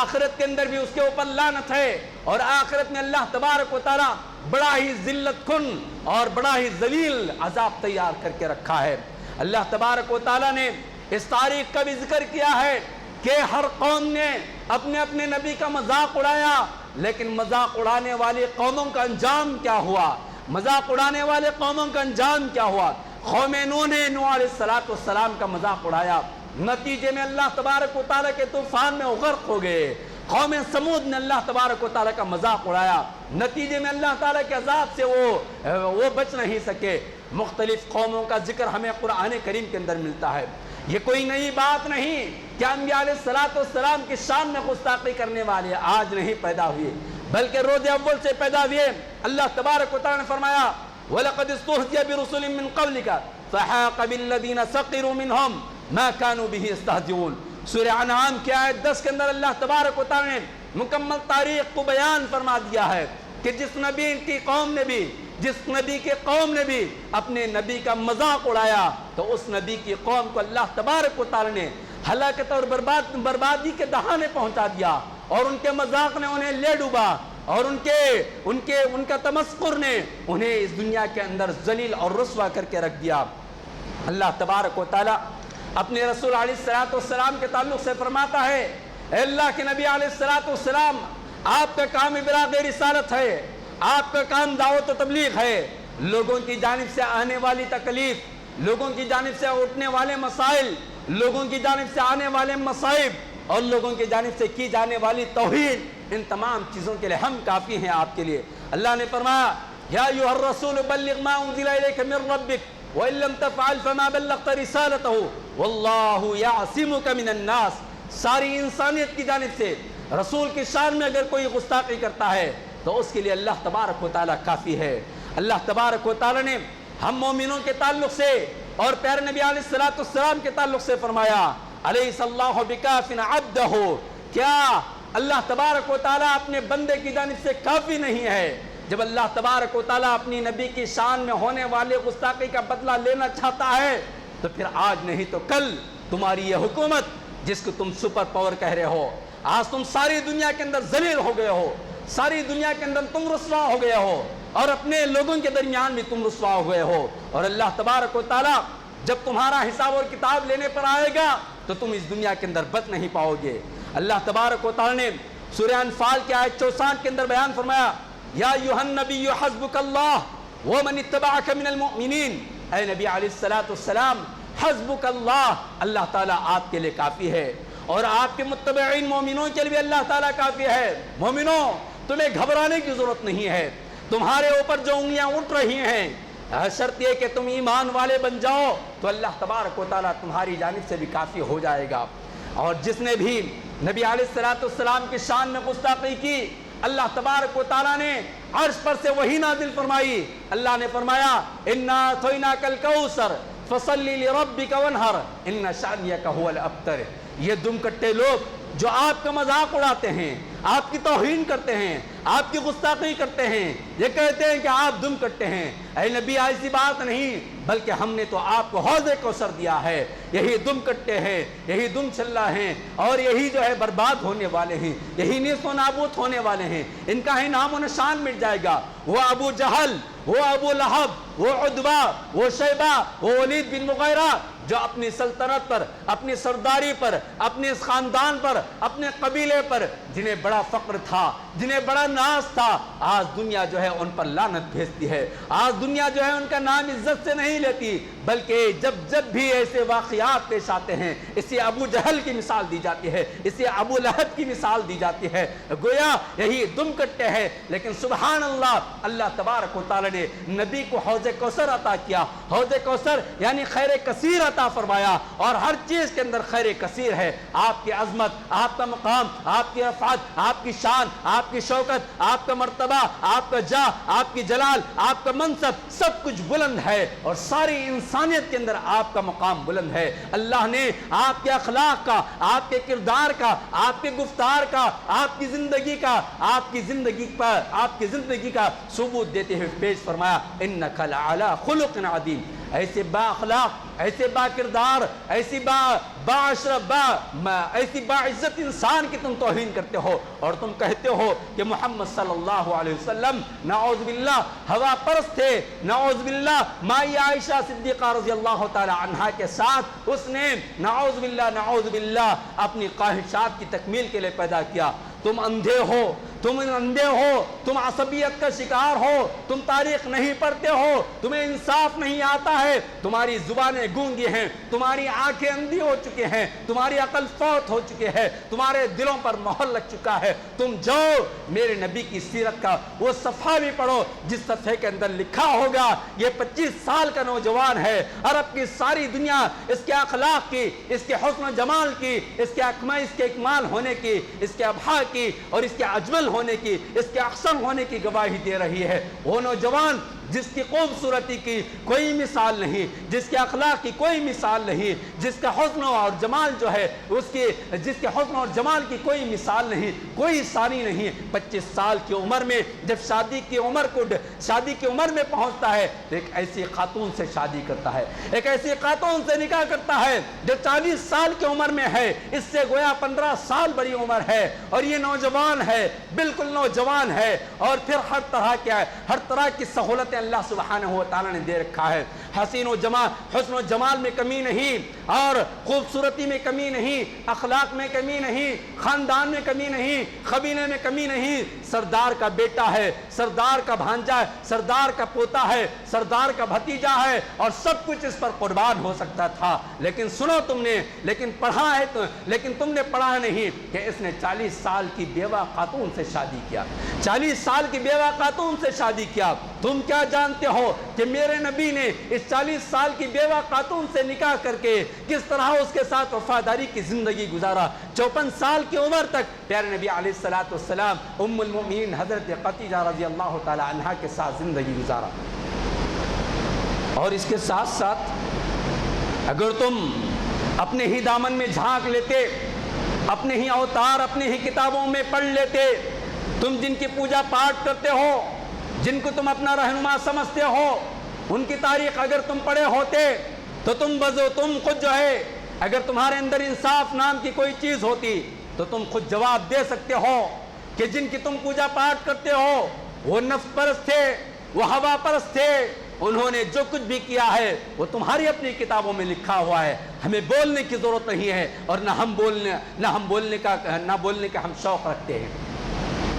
S1: آخرت کے اندر بھی اس کے اوپر لعنت ہے، اور آخرت میں اللہ تبارک و تعالی بڑا ہی ذلت کن اور بڑا ہی ذلیل عذاب تیار کر کے رکھا ہے۔ اللہ تبارک و تعالی نے اس تاریخ کا بھی ذکر کیا ہے کہ ہر قوم نے اپنے نبی کا مذاق اڑایا، لیکن مذاق اڑانے والی قوموں کا انجام کیا ہوا؟ مذاق اڑانے والے قوموں کا انجام کیا ہوا؟ قوم نوح نے نوح علیہ السلام کا مذاق اڑایا، نتیجے میں اللہ تبارک و تعالی کے طوفان میں غرق ہو گئے۔ قوم سمود نے اللہ تبارک و تعالی کا مذاق اڑایا، نتیجے میں اللہ تعالی کے عذاب سے وہ بچ نہیں سکے۔ مختلف قوموں کا ذکر ہمیں قرآن کریم کے اندر ملتا ہے۔ یہ کوئی نئی بات نہیں کہ انبیاء علیہ السلام کی شان میں گستاخی کرنے والے آج نہیں پیدا ہوئے، بلکہ روز اول سے پیدا ہوئے۔ اللہ تبارک و تعالی نے فرمایا وَلَقَدِ اسْتُهْزِئَ بِرُسُلٍ مِّن قَبْلِكَ فَحَاقَ بِالَّذِينَ سَخِرُوا مِنْهُمْ مَا كَانُوا بِهِ يَسْتَهْزِئُونَ۔ سورہ انعام کی آیت 10 کے اندر اللہ تبارک و تعالی نے مکمل تاریخ کو بیان فرما دیا ہے کہ جس نبی کی قوم نے بھی اپنے نبی کا مذاق اڑایا، تو اس نبی کی قوم کو اللہ تبارک و تعالی نے ہلاکت اور بربادی کے دہانے پہنچا دیا، اور ان کے مذاق نے انہیں لے ڈوبا، اور ان کا تمسخر نے انہیں اس دنیا کے اندر ذلیل اور رسوا کر کے رکھ دیا۔ اللہ تبارک و تعالی اپنے رسول علیہ الصلوۃ والسلام کے تعلق سے فرماتا ہے، اے اللہ کے نبی علیہ الصلوۃ والسلام، آپ کا کام ابلاغ رسالت ہے، آپ کا کام دعوت و تبلیغ ہے، لوگوں کی جانب سے آنے والی تکلیف، لوگوں کی جانب سے اٹھنے والے مسائل، لوگوں کی جانب سے آنے والے مصائب، اور لوگوں کی جانب سے کی جانے والی توہین، ان تمام چیزوں کے لیے ہم کافی ہیں آپ کے لیے۔ اللہ نے فرمایا، یا ایھا الرسول بلغ ما انزل الیک من ربک وان لم تفعل فما بلغت رسالته واللہ یعصمک من الناس۔ ساری انسانیت کی جانب سے رسول کی شان میں اگر کوئی گستاخی کرتا ہے تو اس کے لیے اللہ تبارک و تعالیٰ کافی ہے۔ اللہ تبارک و تعالیٰ نے ہم مومنوں کے تعلق سے اور پیارے نبی علیہ الصلوۃ والسلام کے تعلق سے فرمایا، الیس اللہ بکاف عبدہ، کیا اللہ تبارک و تعالیٰ اپنے بندے کی جانب سے کافی نہیں ہے؟ جب اللہ تبارک و تعالیٰ اپنی نبی کی شان میں ہونے والے گستاخی کا بدلہ لینا چاہتا ہے تو پھر آج نہیں تو کل تمہاری یہ حکومت جس کو تم سپر پاور کہہ رہے ہو، آج تم ساری دنیا کے اندر ذلیل ہو گئے ہو، ساری دنیا کے اندر تم رسوا ہو گئے ہو، اور اپنے لوگوں کے درمیان بھی تم رسوا ہو گئے ہو، اور اللہ تبارک و تعالیٰ جب تمہارا حساب اور کتاب لینے پر آئے گا تو تم اس دنیا کے اندر بچ نہیں پاؤ گے۔ اللہ تبارک و تعالیٰ نے سورہ انفال کی آیت 64 کے اندر بیان فرمایا، یا ایھا النبی حسبک اللہ ومن اتبعک من المؤمنین، اے نبی علیہ الصلوۃ والسلام، حسبک اللہ، اللہ تعالیٰ آپ کے لیے کافی ہے، اور آپ کے متبعین مومنوں کے لیے اللہ تعالیٰ کافی ہے۔ مومنوں، تمہیں گھبرانے کی ضرورت نہیں ہے، تمہارے اوپر جو انگلیاں اٹھ رہی ہیں، شرط یہ کہ تم ایمان والے بن جاؤ تو اللہ تبارک و تعالیٰ تمہاری جانب سے بھی کافی ہو جائے گا۔ اور جس نے بھی نبی علیہ الصلوۃ والسلام کی شان میں گستاخی کی، اللہ تبارک و تعالیٰ نے عرش پر سے وحی نازل فرمائی۔ اللہ نے فرمایا، انا اعطیناک الکوثر فصلی لربک وانحر ان شانئک ھو الابتر۔ یہ دم کٹے لوگ جو آپ کا مذاق اڑاتے ہیں، آپ کی توہین کرتے ہیں، آپ کی گستاخی کرتے ہیں، یہ کہتے ہیں کہ آپ دم کٹے ہیں، اے نبی ایسی بات نہیں، بلکہ ہم نے تو آپ کو حوض کوثر دیا ہے۔ یہی دم کٹے ہیں، یہی دم چلا ہیں، اور یہی جو ہے برباد ہونے والے ہیں، یہی نیست و نابود ہونے والے ہیں، ان کا ہی نام و نشان مٹ جائے گا۔ وہ ابو جہل، وہ ابو لہب، وہ عتبہ، وہ شیبہ، وہ ولید بن مغیرہ، جو اپنی سلطنت پر، اپنی سرداری پر، اپنے خاندان پر، اپنے قبیلے پر، جنہیں بڑا فخر تھا، جنہیں بڑا ناز تھا، آج دنیا جو ہے ان پر لعنت بھیجتی ہے، آج دنیا جو ہے ان کا نام عزت سے نہیں لیتی، بلکہ جب بھی ایسے واقعات پیش آتے ہیں، اسے ابو جہل کی مثال دی جاتی ہے، اسے ابو لہب کی مثال دی جاتی ہے، گویا یہی دم کٹے ہیں۔ لیکن سبحان اللہ، اللہ تبارک و تعالی نے نبی کو حوض کوثر عطا کیا۔ حوض کوثر یعنی خیر کثیر عطا فرمایا، اور ہر چیز کے اندر خیر کثیر ہے۔ آپ کی عظمت، آپ کا مقام، آپ کی رفعت، آپ کی شان، آپ کی شوکت، آپ کا مرتبہ، آپ کا جاہ، آپ کی جلال، آپ کا منصب، سب کچھ بلند ہے، اور ساری انسانیت کے اندر آپ کا مقام بلند ہے۔ اللہ نے آپ کے اخلاق کا، آپ کے کردار کا، آپ کے گفتار کا، آپ کی زندگی کا، آپ کی زندگی کا ثبوت دیتے ہوئے پیش فرمایا، انک لعلی خلق عظیم۔ ایسے با اخلاق، ایسے با کردار، ایسی باعزت انسان کی تم توہین کرتے ہو، اور تم کہتے ہو کہ محمد صلی اللہ علیہ وسلم نعوذ باللہ ہوا پرست تھے، نعوذ باللہ مائی عائشہ صدیقہ رضی اللہ تعالی عنہا کے ساتھ اس نے نعوذ باللہ اپنی خواہشات کی تکمیل کے لیے پیدا کیا۔ تم اندھے ہو، تم عصبیت کا شکار ہو، تم تاریخ نہیں پڑھتے ہو، تمہیں انصاف نہیں آتا ہے، تمہاری زبانیں گونگی ہیں، تمہاری آنکھیں اندھی ہو چکے ہیں، تمہاری عقل فوت ہو چکے ہیں، تمہارے دلوں پر مہر لگ چکا ہے۔ تم جاؤ میرے نبی کی سیرت کا وہ صفحہ بھی پڑھو جس صفحے کے اندر لکھا ہوگا یہ 25 سال کا نوجوان ہے، عرب کی ساری دنیا اس کے اخلاق کی، اس کے حسن و جمال کی، اس کے اکمال ہونے کی، اس کے ابہا کی، اور اس کے اجمل ہونے کی، اس کے احسن ہونے کی گواہی دے رہی ہے۔ وہ نوجوان جس کی خوبصورتی کی کوئی مثال نہیں، جس کے اخلاق کی کوئی مثال نہیں، جس کا حسن اور جمال جو ہے جس کے حسن اور جمال کی کوئی مثال نہیں، کوئی ثانی نہیں۔ 25 سال کی عمر میں جب شادی کی عمر میں پہنچتا ہے تو ایک ایسی خاتون سے شادی کرتا ہے، ایک ایسی خاتون سے نکاح کرتا ہے جو 40 سال کی عمر میں ہے، اس سے گویا 15 سال بڑی عمر ہے، اور یہ نوجوان ہے، بالکل نوجوان ہے، اور پھر ہر طرح کی سہولتیں اللہ سبحانہ و تعالیٰ نے دے رکھا ہے۔ حسن و جمال میں کمی نہیں، اور خوبصورتی میں کمی نہیں، اخلاق میں کمی نہیں، خاندان میں کمی نہیں، قبیلے میں کمی نہیں۔ سردار کا بیٹا ہے، سردار کا بھانجا ہے، سردار کا پوتا ہے، سردار کا بھتیجا ہے، اور سب کچھ اس پر قربان ہو سکتا تھا، لیکن سنو تم نے لیکن تم نے پڑھا نہیں کہ اس نے 40 سال کی بیوہ خاتون سے شادی کیا، 40 سال کی بیوہ خاتون سے شادی کیا۔ تم کیا جانتے ہو کہ میرے نبی نے اس 40 سال کی بیوہ خاتون سے نکاح کر کے کس طرح اس کے ساتھ وفاداری کی زندگی گزارا؟ 54 سال کی عمر تک پیارے نبی علیہ السلام ام المؤمنین حضرت خدیجہ رضی اللہ تعالی عنہا کے ساتھ زندگی گزارا۔ اور اس کے ساتھ ساتھ اگر تم اپنے ہی دامن میں جھانک لیتے، اپنے ہی اوتار اپنے ہی کتابوں میں پڑھ لیتے، تم جن کی پوجا پاٹ کرتے ہو، جن کو تم اپنا رہنما سمجھتے ہو، ان کی تاریخ اگر تم پڑھے ہوتے تو تم خود جو ہے، اگر تمہارے اندر انصاف نام کی کوئی چیز ہوتی تو تم خود جواب دے سکتے ہو کہ جن کی تم پوجا پاٹ کرتے ہو وہ نفس پرست تھے، وہ ہوا پرست تھے، انہوں نے جو کچھ بھی کیا ہے وہ تمہاری اپنی کتابوں میں لکھا ہوا ہے۔ ہمیں بولنے کی ضرورت نہیں ہے، اور نہ بولنے کا ہم شوق رکھتے ہیں،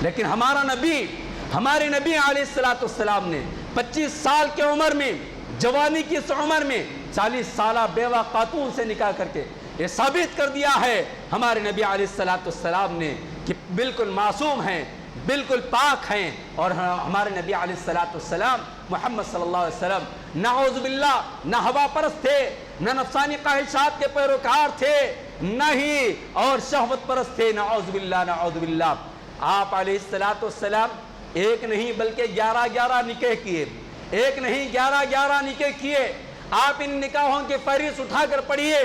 S1: لیکن ہمارے نبی علیہ السلام نے 25 سال کی عمر میں، جوانی کی اس عمر میں 40 سالہ بیوہ خاتون سے نکاح کر کے یہ ثابت کر دیا ہے ہمارے نبی علیہ السلام نے کہ بالکل معصوم ہیں، بالکل پاک ہیں، اور ہمارے نبی علیہ السلام محمد صلی اللہ علیہ وسلم نعوذ باللہ نہ ہوا پرست تھے، نہ نفسانی خواہشات کے پیروکار تھے، نہ ہی اور شہوت پرست تھے، نعوذ باللہ۔ آپ علیہ السلام ایک نہیں بلکہ 11 نکاح کیے، ایک نہیں 11 نکاح کیے۔ آپ ان نکاحوں کے فہرست اٹھا کر پڑھیے،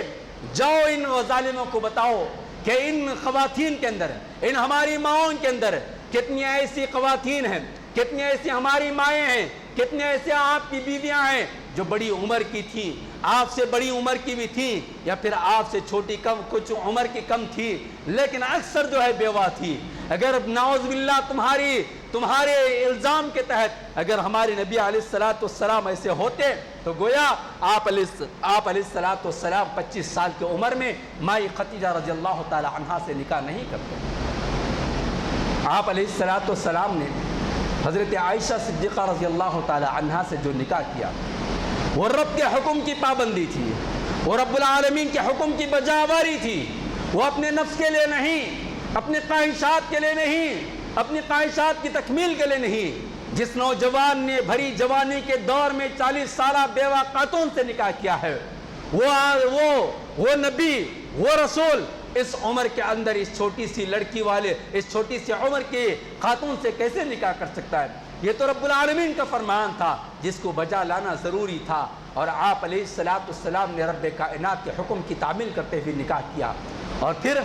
S1: جاؤ ان ظالموں کو بتاؤ کہ ان خواتین کے اندر، ان ہماری ماؤں کے اندر کتنی ایسی خواتین ہیں، کتنی ایسی ہماری مائیں ہیں، کتنے ایسے آپ کی بیویاں ہیں جو بڑی عمر کی تھی، آپ سے بڑی عمر کی بھی تھی، یا پھر آپ سے کچھ عمر کی کم تھی، لیکن اکثر جو ہے بیوہ تھی۔ اگر نعوذ باللہ تمہارے الزام کے تحت اگر ہمارے نبی علیہ السلام ایسے ہوتے تو گویا آپ علیہ السلام 25 سال کی عمر میں مائی خدیجہ رضی اللہ تعالی عنہا سے نکاح نہیں کرتے۔ آپ علیہ السلام نے حضرت عائشہ صدیقہ رضی اللہ تعالی عنہا سے جو نکاح کیا وہ رب کے حکم کی پابندی تھی، وہ رب العالمین کے حکم کی بجاوری تھی، وہ اپنے نفس کے لیے نہیں، اپنے خواہشات کے لیے نہیں، اپنی خواہشات کی تکمیل کے لیے نہیں۔ جس نوجوان نے بھری جوانی کے دور میں 40 سالہ بیوہ خاتون سے نکاح کیا ہے، وہ نبی، وہ رسول اس عمر کے اندر اس چھوٹی سی لڑکی والے، اس چھوٹی سی عمر کے خاتون سے کیسے نکاح کر سکتا ہے؟ یہ تو رب العالمین کا فرمان تھا جس کو بجا لانا ضروری تھا، اور آپ علیہ السلام نے رب کائنات کے حکم کی تعمیل کرتے ہوئے نکاح کیا۔ اور پھر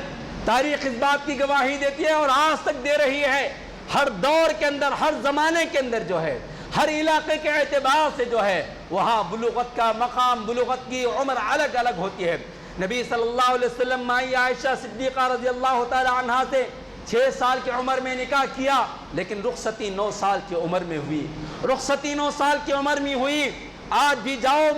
S1: تاریخ اس بات کی گواہی دیتی ہے اور آج تک دے رہی ہے، ہر دور کے اندر، ہر زمانے کے اندر جو ہے، ہر علاقے کے اعتبار سے جو ہے وہاں بلوغت کا مقام، بلوغت کی عمر الگ الگ ہوتی ہے۔ نبی صلی اللہ علیہ وسلم مائی عائشہ صدیقہ رضی اللہ تعالی عنہا سے 6 سال کی عمر میں نکاح کیا، لیکن رخصتی 9 سال کی عمر میں ہوئی، رخصتی 9 سال کی عمر میں ہوئی۔ آج بھی جاؤ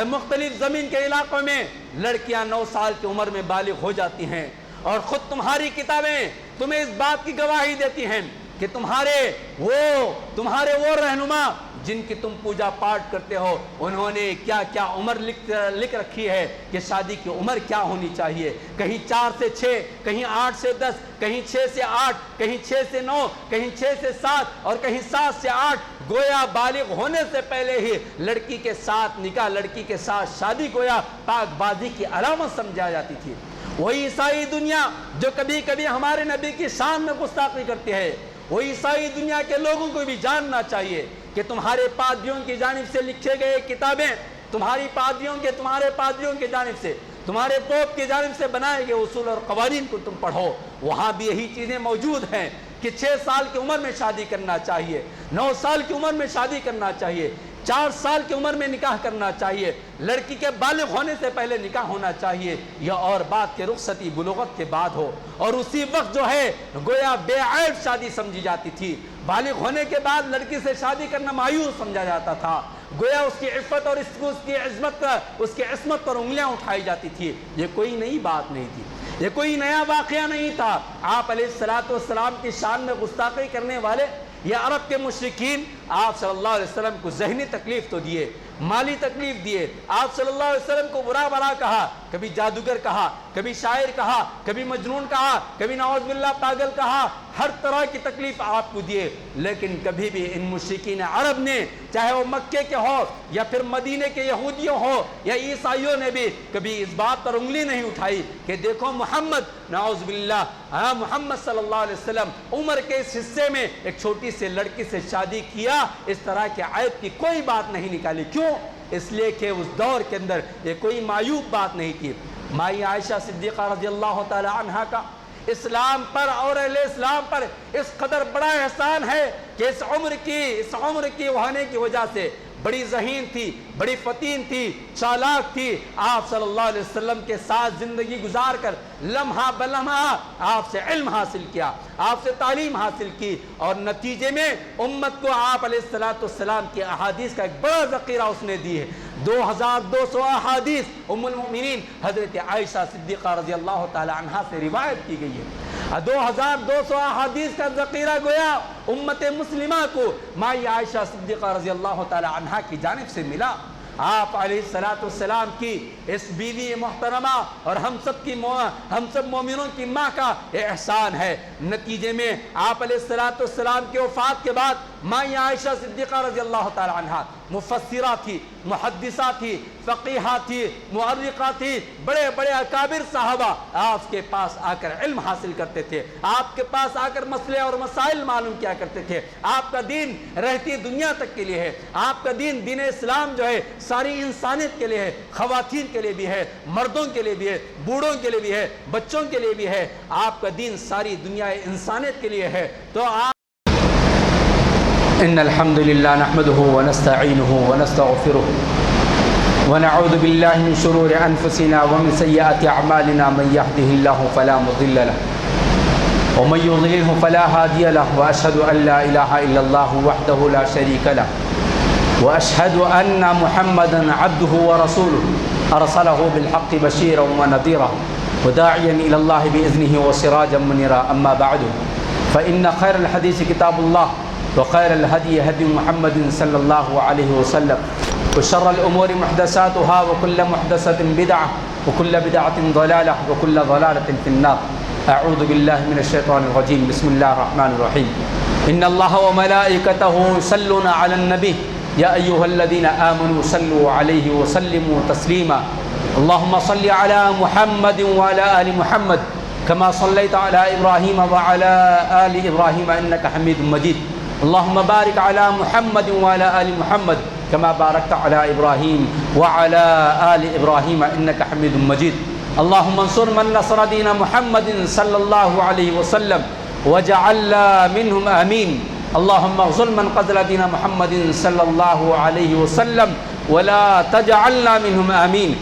S1: مختلف زمین کے علاقوں میں لڑکیاں 9 سال کی عمر میں بالغ ہو جاتی ہیں، اور خود تمہاری کتابیں تمہیں اس بات کی گواہی دیتی ہیں کہ تمہارے وہ رہنما جن کی تم پوجا پاٹ کرتے ہو انہوں نے کیا کیا عمر لکھ رکھی ہے کہ شادی کی عمر کیا ہونی چاہیے، کہیں 4 سے 6، کہیں 8 سے 10، کہیں 6 سے 8، کہیں 6 سے 9، کہیں 6 سے 7 اور کہیں 7 سے 8۔ گویا بالغ ہونے سے پہلے ہی لڑکی کے ساتھ نکاح، لڑکی کے ساتھ شادی گویا پاک بازی کی علامت سمجھا جاتی تھی۔ وہی عیسائی دنیا جو کبھی کبھی ہمارے نبی کی شان میں گستاخی کرتی ہے، وہ عیسائی دنیا کے لوگوں کو بھی جاننا چاہیے کہ تمہارے پادریوں کی جانب سے لکھے گئے کتابیں، تمہارے پادریوں کی جانب سے، تمہارے پوپ کی جانب سے بنائے گئے اصول اور قوانین کو تم پڑھو، وہاں بھی یہی چیزیں موجود ہیں کہ 6 سال کی عمر میں شادی کرنا چاہیے، 9 سال کی عمر میں شادی کرنا چاہیے، 4 سال کی عمر میں نکاح کرنا چاہیے، لڑکی کے بالغ ہونے سے پہلے نکاح ہونا چاہیے، یا اور بات کے رخصتی بلوغت کے بعد ہو، اور اسی وقت جو ہے گویا بے عیب شادی سمجھی جاتی تھی۔ بالغ ہونے کے بعد لڑکی سے شادی کرنا مایوس سمجھا جاتا تھا، گویا اس کی عفت اور اس کی عصمت پر انگلیاں اٹھائی جاتی تھی۔ یہ کوئی نئی بات نہیں تھی، یہ کوئی نیا واقعہ نہیں تھا۔ آپ علیہ السلام کی شان میں گستاخی کرنے والے یہ عرب کے مشرکین آپ صلی اللہ علیہ وسلم کو ذہنی تکلیف تو دیے، مالی تکلیف دیے، آپ صلی اللہ علیہ وسلم کو برا بھلا کہا، کبھی جادوگر کہا، کبھی شاعر کہا، کبھی مجنون کہا، کبھی نعوذ باللہ پاگل کہا، ہر طرح کی تکلیف آپ کو دیے، لیکن کبھی بھی ان مشرکین عرب نے، چاہے وہ مکے کے ہو یا پھر مدینے کے یہودیوں ہو یا عیسائیوں نے بھی کبھی اس بات پر انگلی نہیں اٹھائی کہ دیکھو محمد، نعوذ باللہ، محمد صلی اللہ علیہ وسلم عمر کے اس حصے میں ایک چھوٹی سے لڑکی سے شادی کیا، اس طرح کے عیب کی کوئی بات نہیں نکالی۔ کیوں؟ اس لیے کہ اس دور کے اندر یہ کوئی معیوب بات نہیں تھی۔ مائی عائشہ صدیقہ رضی اللہ تعالی عنہا کا اسلام پر اور اہل اسلام پر اس قدر بڑا احسان ہے کہ اس عمر کی ہونے کی وجہ سے بڑی ذہین تھی، بڑی فتین تھی، چالاک تھی، آپ صلی اللہ علیہ وسلم کے ساتھ زندگی گزار کر لمحہ بلمحہ آپ سے علم حاصل کیا، آپ سے تعلیم حاصل کی، اور نتیجے میں امت کو آپ علیہ السلام کی احادیث کا ایک بڑا ذخیرہ اس نے دی ہے۔ 2200 احادیث ام المؤمنین حضرت عائشہ صدیقہ رضی اللہ تعالی عنہا سے روایت کی گئی ہے۔ 2200 احادیث کا ذخیرہ گویا امت مسلمہ کو مائی عائشہ صدیقہ رضی اللہ تعالی عنہا کی جانب سے ملا۔ آپ علیہ السلام کی اس بیوی محترمہ اور ہم سب مومنوں کی ماں کا احسان ہے۔ نتیجے میں آپ علیہ السلام کے وفات کے بعد مائی عائشہ صدیقہ رضی اللہ تعالی عنہا مفسرہ تھی، محدثہ تھی، فقیہہ تھی، مؤرخہ تھی، بڑے بڑے اکابر صحابہ آپ کے پاس آ کر علم حاصل کرتے تھے، آپ کے پاس آ کر مسئلے اور مسائل معلوم کیا کرتے تھے۔ آپ کا دین رہتی دنیا تک کے لیے ہے، آپ کا دین اسلام جو ہے ساری انسانیت کے لیے ہے، خواتین کے لیے بھی ہے، مردوں کے لیے بھی ہے، بوڑھوں کے لیے بھی ہے، بچوں کے لیے بھی ہے، آپ کا دین ساری دنیا انسانیت کے لیے ہے۔ تو آپ ان الحمد للہ نحمده ونستعینه ونستغفره ونعوذ باللہ من شرور انفسنا ومن سیئات اعمالنا من يهده الله فلا مضل له ومن يضلله فلا هادي له واشهد ان لا اله الا الله وحده لا شريك له واشهد ان محمدا عبده ورسوله ارسله بالحق بشيرا ونذيرا وداعيا الى الله باذنه وسراجا منيرا اما بعد فان خير الحديث كتاب الله وخير الهدي هدي محمد صلى الله عليه وسلم وشر الأمور محدثاتها وكل محدثة بدعة وكل بدعة ضلالة وكل ضلالة في النار أعوذ بالله من الشيطان الرجيم بسم الله الرحمن الرحيم إن الله وملائكته يصلون على النبي يا أيها الذين آمنوا صلوا عليه وسلموا تسليما اللهم صل على محمد وعلى آل محمد كما صليت على إبراهيم وعلى آل إبراهيم إنك حميد مجيد اللهم بارك على محمد وعلى آل محمد كما باركت على إبراهيم وعلى آل إبراهيم إنك حميد مجيد اللهم انصر من نصر دين محمد صلى الله عليه وسلم وجعلنا منهم آمين اللهم اغفر من قتل دين محمد صلى الله عليه وسلم ولا تجعلنا منهم آمين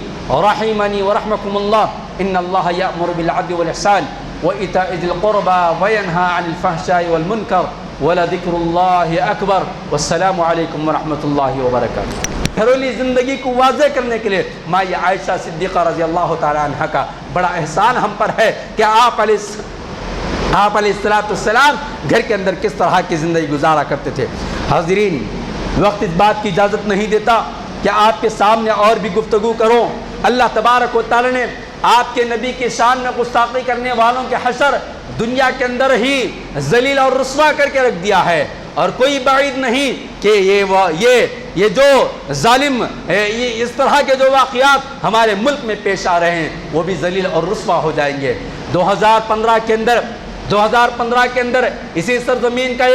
S1: رحمني ورحمكم الله إن الله يأمر بالعدل والإحسان وإيتاء ذي القربى وينهى عن الفحشاء والمنكر وَلَذِكْرُ اللَّهِ أَكْبَرُ والسلام علیکم ورحمۃ اللہ وبرکاتہ۔ گھریلو زندگی کو واضح کرنے کے لیے مائی عائشہ صدیقہ رضی اللہ تعالی عنہ کا بڑا احسان ہم پر ہے کہ آپ علیہ السلام گھر کے اندر کس طرح کی زندگی گزارا کرتے تھے۔ حاضرین، وقت اس بات کی اجازت نہیں دیتا کہ آپ کے سامنے اور بھی گفتگو کروں۔ اللہ تبارک و تعالی نے آپ کے نبی کی شان میں گستاخی کرنے والوں کے حشر دنیا کے اندر ہی ذلیل اور رسوا کر کے رکھ دیا ہے، اور کوئی بعید نہیں کہ یہ جو ظالم اس طرح کے جو واقعات ہمارے ملک میں پیش آ رہے ہیں وہ بھی ذلیل اور رسوا ہو جائیں گے۔ 2015 کے اندر اسی سرزمین کا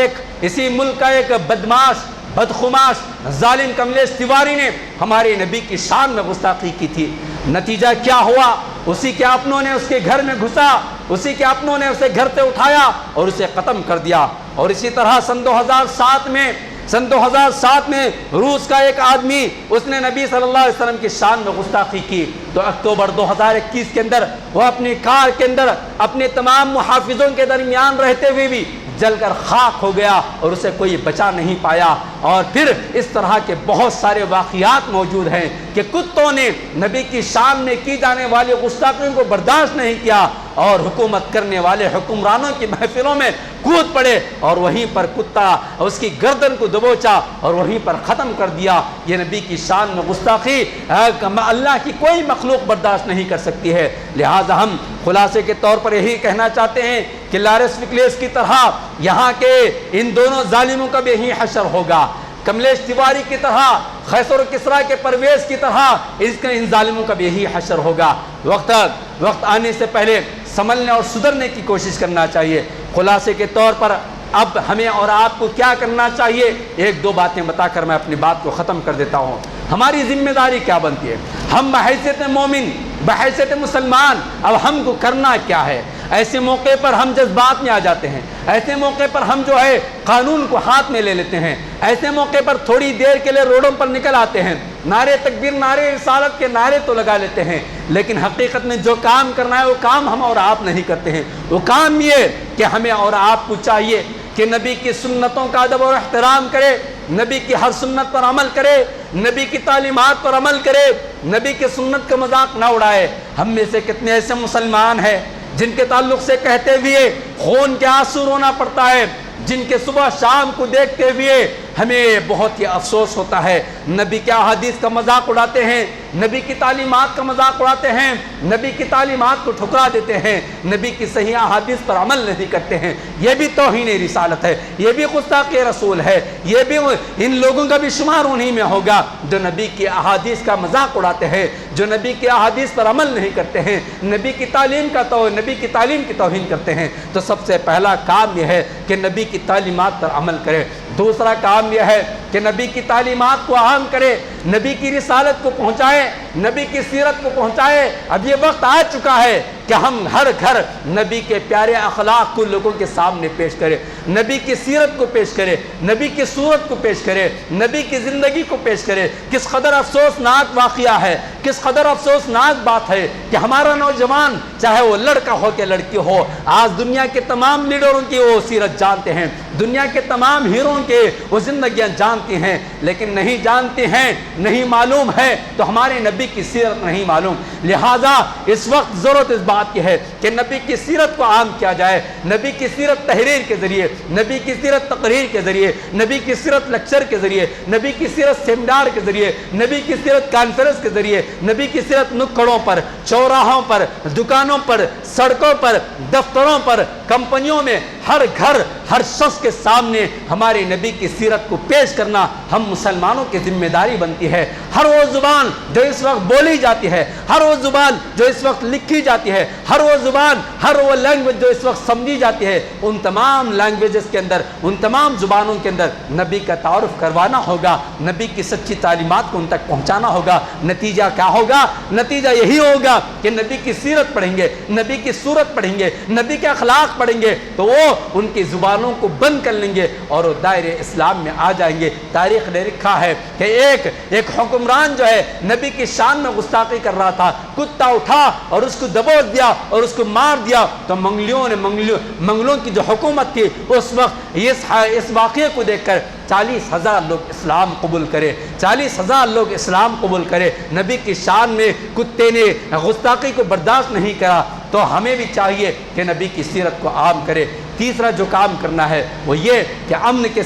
S1: اسی ملک کا ایک بدماش بدخماش ظالم کملیش تیواری نے ہمارے نبی کی شان میں گستاخی کی تھی۔ نتیجہ کیا ہوا؟ اسی کے اپنوں نے اس کے گھر میں گھسا، اسی کے اپنوں نے اسے گھر سے اٹھایا اور اسے ختم کر دیا۔ اور اسی طرح سن 2007 میں روس کا ایک آدمی، اس نے نبی صلی اللہ علیہ وسلم کی شان میں گستاخی کی، تو اکتوبر 2021 کے اندر وہ اپنی کار کے اندر اپنے تمام محافظوں کے درمیان رہتے ہوئے بھی جل کر خاک ہو گیا اور اسے کوئی بچا نہیں پایا۔ اور پھر اس طرح کے بہت سارے واقعات موجود ہیں کہ کتوں نے نبی کی شان میں کی جانے والی گستاخیوں کو برداشت نہیں کیا اور حکومت کرنے والے حکمرانوں کی محفلوں میں کود پڑے اور وہیں پر کتا اس کی گردن کو دبوچا اور وہیں پر ختم کر دیا۔ یہ نبی کی شان میں گستاخی اللہ کی کوئی مخلوق برداشت نہیں کر سکتی ہے۔ لہٰذا ہم خلاصے کے طور پر یہی کہنا چاہتے ہیں کہ لارس فکلیس کی طرح یہاں کے ان دونوں ظالموں کا بھی یہی حشر ہوگا، کملیش تیواری کی طرح، خیسر و کسریٰ کے پرویز کی طرح ان ظالموں کا بھی یہی حشر ہوگا۔ وقت آنے سے پہلے سنبھلنے اور سدھرنے کی کوشش کرنا چاہیے۔ خلاصے کے طور پر اب ہمیں اور آپ کو کیا کرنا چاہیے، ایک دو باتیں بتا کر میں اپنی بات کو ختم کر دیتا ہوں۔ ہماری ذمہ داری کیا بنتی ہے؟ ہم بحیثیت مومن، بحیثیت مسلمان، اب ہم کو کرنا کیا ہے؟ ایسے موقع پر ہم جذبات میں آ جاتے ہیں، ایسے موقع پر ہم جو ہے قانون کو ہاتھ میں لے لیتے ہیں، ایسے موقع پر تھوڑی دیر کے لیے روڈوں پر نکل آتے ہیں، نعرے تکبیر، نعرے رسالت کے نعرے تو لگا لیتے ہیں، لیکن حقیقت میں جو کام کرنا ہے وہ کام ہم اور آپ نہیں کرتے ہیں۔ وہ کام یہ کہ ہمیں اور آپ کو چاہیے کہ نبی کی سنتوں کا ادب اور احترام کرے، نبی کی ہر سنت پر عمل کرے، نبی کی تعلیمات پر عمل کرے، نبی کی سنت کا مذاق نہ اڑائے۔ ہم میں سے کتنے ایسے مسلمان ہیں جن کے تعلق سے کہتے ہوئے خون کے آنسو رونا پڑتا ہے، جن کے صبح شام کو دیکھتے ہوئے ہمیں بہت ہی افسوس ہوتا ہے۔ نبی کے احادیث کا مذاق اڑاتے ہیں، نبی کی تعلیمات کا مذاق اڑاتے ہیں، نبی کی تعلیمات کو ٹھکرا دیتے ہیں، نبی کی صحیح احادیث پر عمل نہیں کرتے ہیں۔ یہ بھی توہین رسالت ہے، یہ بھی گستاخی رسول ہے، یہ بھی ان لوگوں کا بھی شمار انہی میں ہوگا جو نبی کی احادیث کا مذاق اڑاتے ہیں، جو نبی کی احادیث پر عمل نہیں کرتے ہیں، نبی کی تعلیم کی توہین کرتے ہیں۔ تو سب سے پہلا کام یہ ہے کہ نبی کی تعلیمات پر عمل کرے۔ دوسرا کام یہ ہے کہ نبی کی تعلیمات کو عام کرے، نبی کی رسالت کو پہنچائے، نبی کی سیرت کو پہنچائے۔ اب یہ وقت آ چکا ہے کہ ہم ہر گھر نبی کے پیارے اخلاق کو لوگوں کے سامنے پیش کرے، نبی کی سیرت کو پیش کرے، نبی کی صورت کو پیش کرے، نبی کی زندگی کو پیش کرے۔ کس قدر افسوسناک واقعہ ہے، کس قدر افسوسناک بات ہے کہ ہمارا نوجوان، چاہے وہ لڑکا ہو کہ لڑکی ہو، آج دنیا کے تمام لیڈروں کی وہ سیرت جانتے ہیں، دنیا کے تمام ہیروں کے وہ زندگیاں جانتی ہیں، لیکن نہیں جانتے ہیں، نہیں معلوم ہے تو ہمارے نبی کی سیرت نہیں معلوم۔ لہٰذا اس وقت ضرورت اس بات کی ہے کہ نبی کی سیرت کو عام کیا جائے، نبی کی سیرت تحریر کے ذریعے، نبی کی سیرت تقریر کے ذریعے، نبی کی سیرت لیکچر کے ذریعے، نبی کی سیرت سیمینار کے ذریعے، نبی کی سیرت کانفرنس کے ذریعے، نبی کی سیرت نکڑوں پر، چوراہوں پر، دکانوں پر، سڑکوں پر، دفتروں پر، کمپنیوں میں، ہر گھر، ہر شخص کے سامنے ہمارے نبی کی سیرت کو پیش کرنا ہم مسلمانوں کی ذمہ داری بنتی ہے۔ ہر وہ زبان جو اس وقت بولی جاتی ہے، ہر وہ زبان جو اس وقت لکھی جاتی ہے، ہر وہ زبان، ہر وہ لینگویج جو اس وقت سمجھی جاتی ہے، ان تمام لینگویجز کے اندر، ان تمام زبانوں کے اندر نبی کا تعارف کروانا ہوگا، نبی کی سچی تعلیمات کو ان تک پہنچانا ہوگا۔ نتیجہ کیا ہوگا؟ نتیجہ یہی ہوگا کہ نبی کی سیرت پڑھیں گے، نبی کی صورت پڑھیں گے، نبی کے اخلاق پڑھیں گے تو وہ ان کی زبانوں کو بند کر لیں گے اور وہ دائرے اسلام میں آ جائیں گے۔ تاریخ نے لکھا ہے کہ ایک حکمران جو ہے نبی کی شان میں گستاخی کر رہا تھا، کتا اٹھا اور اس کو دبوچ دیا اور اس کو مار دیا، تو منگلوں کی جو حکومت تھی اس وقت اس واقعے کو دیکھ کر 40,000 لوگ اسلام قبول کرے، 40,000 لوگ اسلام قبول کرے۔ نبی کی شان میں کتے نے گستاخی کو برداشت نہیں کرا، تو ہمیں بھی چاہیے کہ نبی کی سیرت کو عام کرے۔ تیسرا جو کام کرنا ہے وہ یہ کہ امن کے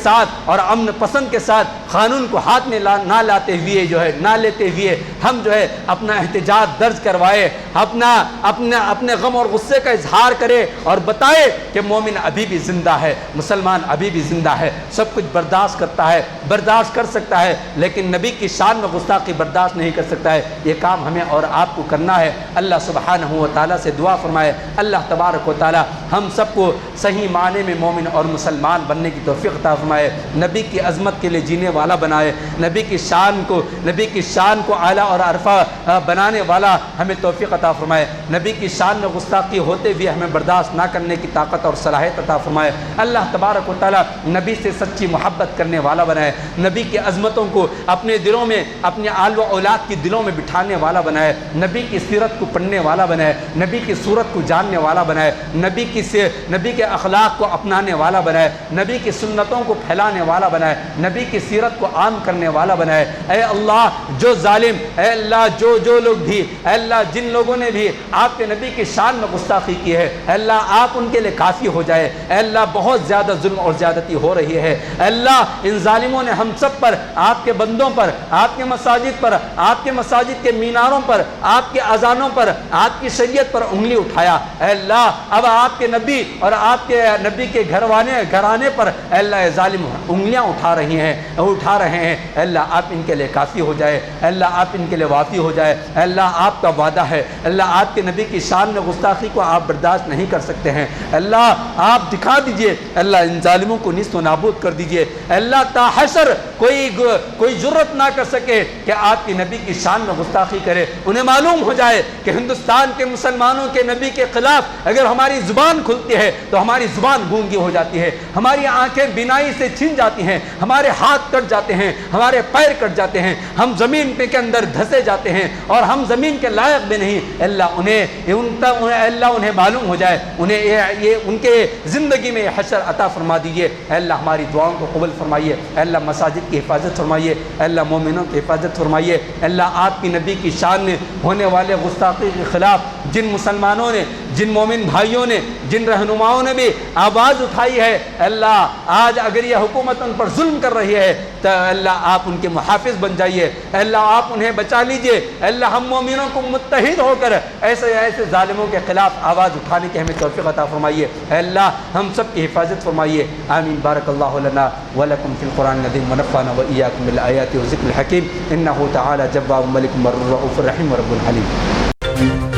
S1: ساتھ اور امن پسند کے ساتھ قانون کو ہاتھ میں نہ لیتے ہوئے ہم جو ہے اپنا احتجاج درج کروائے، اپنے غم اور غصے کا اظہار کرے اور بتائے کہ مومن ابھی بھی زندہ ہے، مسلمان ابھی بھی زندہ ہے، سب کچھ برداشت کرتا ہے، برداشت کر سکتا ہے، لیکن نبی کی شان میں گستاخی برداشت نہیں کر سکتا ہے۔ یہ کام ہمیں اور آپ کو کرنا ہے۔ اللہ سبحانہ و تعالیٰ سے دعا فرمائے اللہ تبارک و تعالیٰ ہم سب کو صحیح معنی میں مومن اور مسلمان بننے کی توفیق توفیق عطا فرمائے، نبی کی عظمت کے لیے جینے والا بنائے، نبی کی شان کو اعلیٰ اور عرفہ بنانے والا ہمیں توفیق عطا فرمائے، نبی کی شان میں گستاخی ہوتے ہوئے ہمیں برداشت نہ کرنے کی طاقت اور صلاحیت عطا فرمائے۔ اللہ تبارک و تعالیٰ نبی سے سچی محبت کرنے والا بنائے، نبی کی عظمتوں کو اپنے دلوں میں، اپنے آل و اولاد کی دلوں میں بٹھانے والا بنائے، نبی کی سیرت کو پڑھنے والا بنائے، نبی کی صورت کو جاننے والا بنائے، نبی کے اخلاق کو اپنانے والا بنائے، نبی کی سنتوں کو پھیلانے والا بنائے، نبی کی سیرت کو عام کرنے والا بنائے۔ اے اللہ جو ظالم، اے اللہ جو لوگ بھی، اے اللہ جن لوگوں نے بھی آپ کے نبی کی شان میں گستاخی کی ہے، اے اللہ آپ ان کے لیے کافی ہو جائے۔ اے اللہ بہت زیادہ ظلم اور زیادتی ہو رہی ہے، اے اللہ ان ظالموں نے ہم سب پر، آپ کے بندوں پر، آپ کے مساجد پر، آپ کے مساجد کے میناروں پر، آپ کے اذانوں پر، آپ کی شریعت پر انگلی اٹھایا۔ اے اللہ اب آپ کے نبی اور آپ کے نبی کے گھرانے پر اے اللہ ظالم انگلیاں اٹھا رہے ہیں۔ اے اللہ آپ ان کے لیے کافی ہو جائے، اے اللہ آپ ان کے لیے وافی ہو جائے۔ اے اللہ آپ کا وعدہ ہے، اے اللہ آپ کے نبی کی شان میں گستاخی کو آپ برداشت نہیں کر سکتے ہیں، اے اللہ آپ دکھا دیجئے، اے اللہ ان ظالموں کو نیست و نابود کر دیجئے۔ اے اللہ تا حشر کوئی جرت نہ کر سکے کہ آپ کی نبی کی شان میں گستاخی کرے، انہیں معلوم ہو جائے کہ ہندوستان کے مسلمانوں کے نبی کے خلاف اگر ہماری زبان کھلتی ہے تو ہماری زبان گونگی ہو جاتی ہے، ہماری آنکھیں بینائی سے چھن جاتی ہیں، ہمارے ہاتھ کٹ جاتے ہیں، ہمارے پیر کٹ جاتے ہیں، ہم زمین پہ کے اندر دھسے جاتے ہیں اور ہم زمین کے لائق بھی نہیں۔ اللہ انہیں معلوم ہو جائے، انہیں ان کے زندگی میں حشر عطا فرما دیجئے۔ اے اللہ ہماری دعاؤں کو قبول فرمائیے، اے اللہ مساجد کی حفاظت فرمائیے، اے اللہ مومنوں کی حفاظت فرمائیے۔ اے اللہ آپ کی نبی کی شان میں ہونے والے گستاخی کے خلاف جن مسلمانوں نے، جن مومن بھائیوں نے، جن رہنماؤں نے بھی آواز اٹھائی ہے، اللہ آج اگر یہ حکومت ان پر ظلم کر رہی ہے تو اللہ آپ ان کے محافظ بن جائیے، اللہ آپ انہیں بچا لیجئے۔ اللہ ہم مومنوں کو متحد ہو کر ایسے ظالموں کے خلاف آواز اٹھانے کی ہمیں توفیق عطا فرمائیے۔ اللہ ہم سب کی حفاظت فرمائیے، آمین۔ بارک اللہ لنا ولکم فی القرآن العظیم ونفعنا وإیاکم بالآیات والذکر الحکیم، انہ تعالی جواد ملک بر رؤوف رحیم ورب الحلیم۔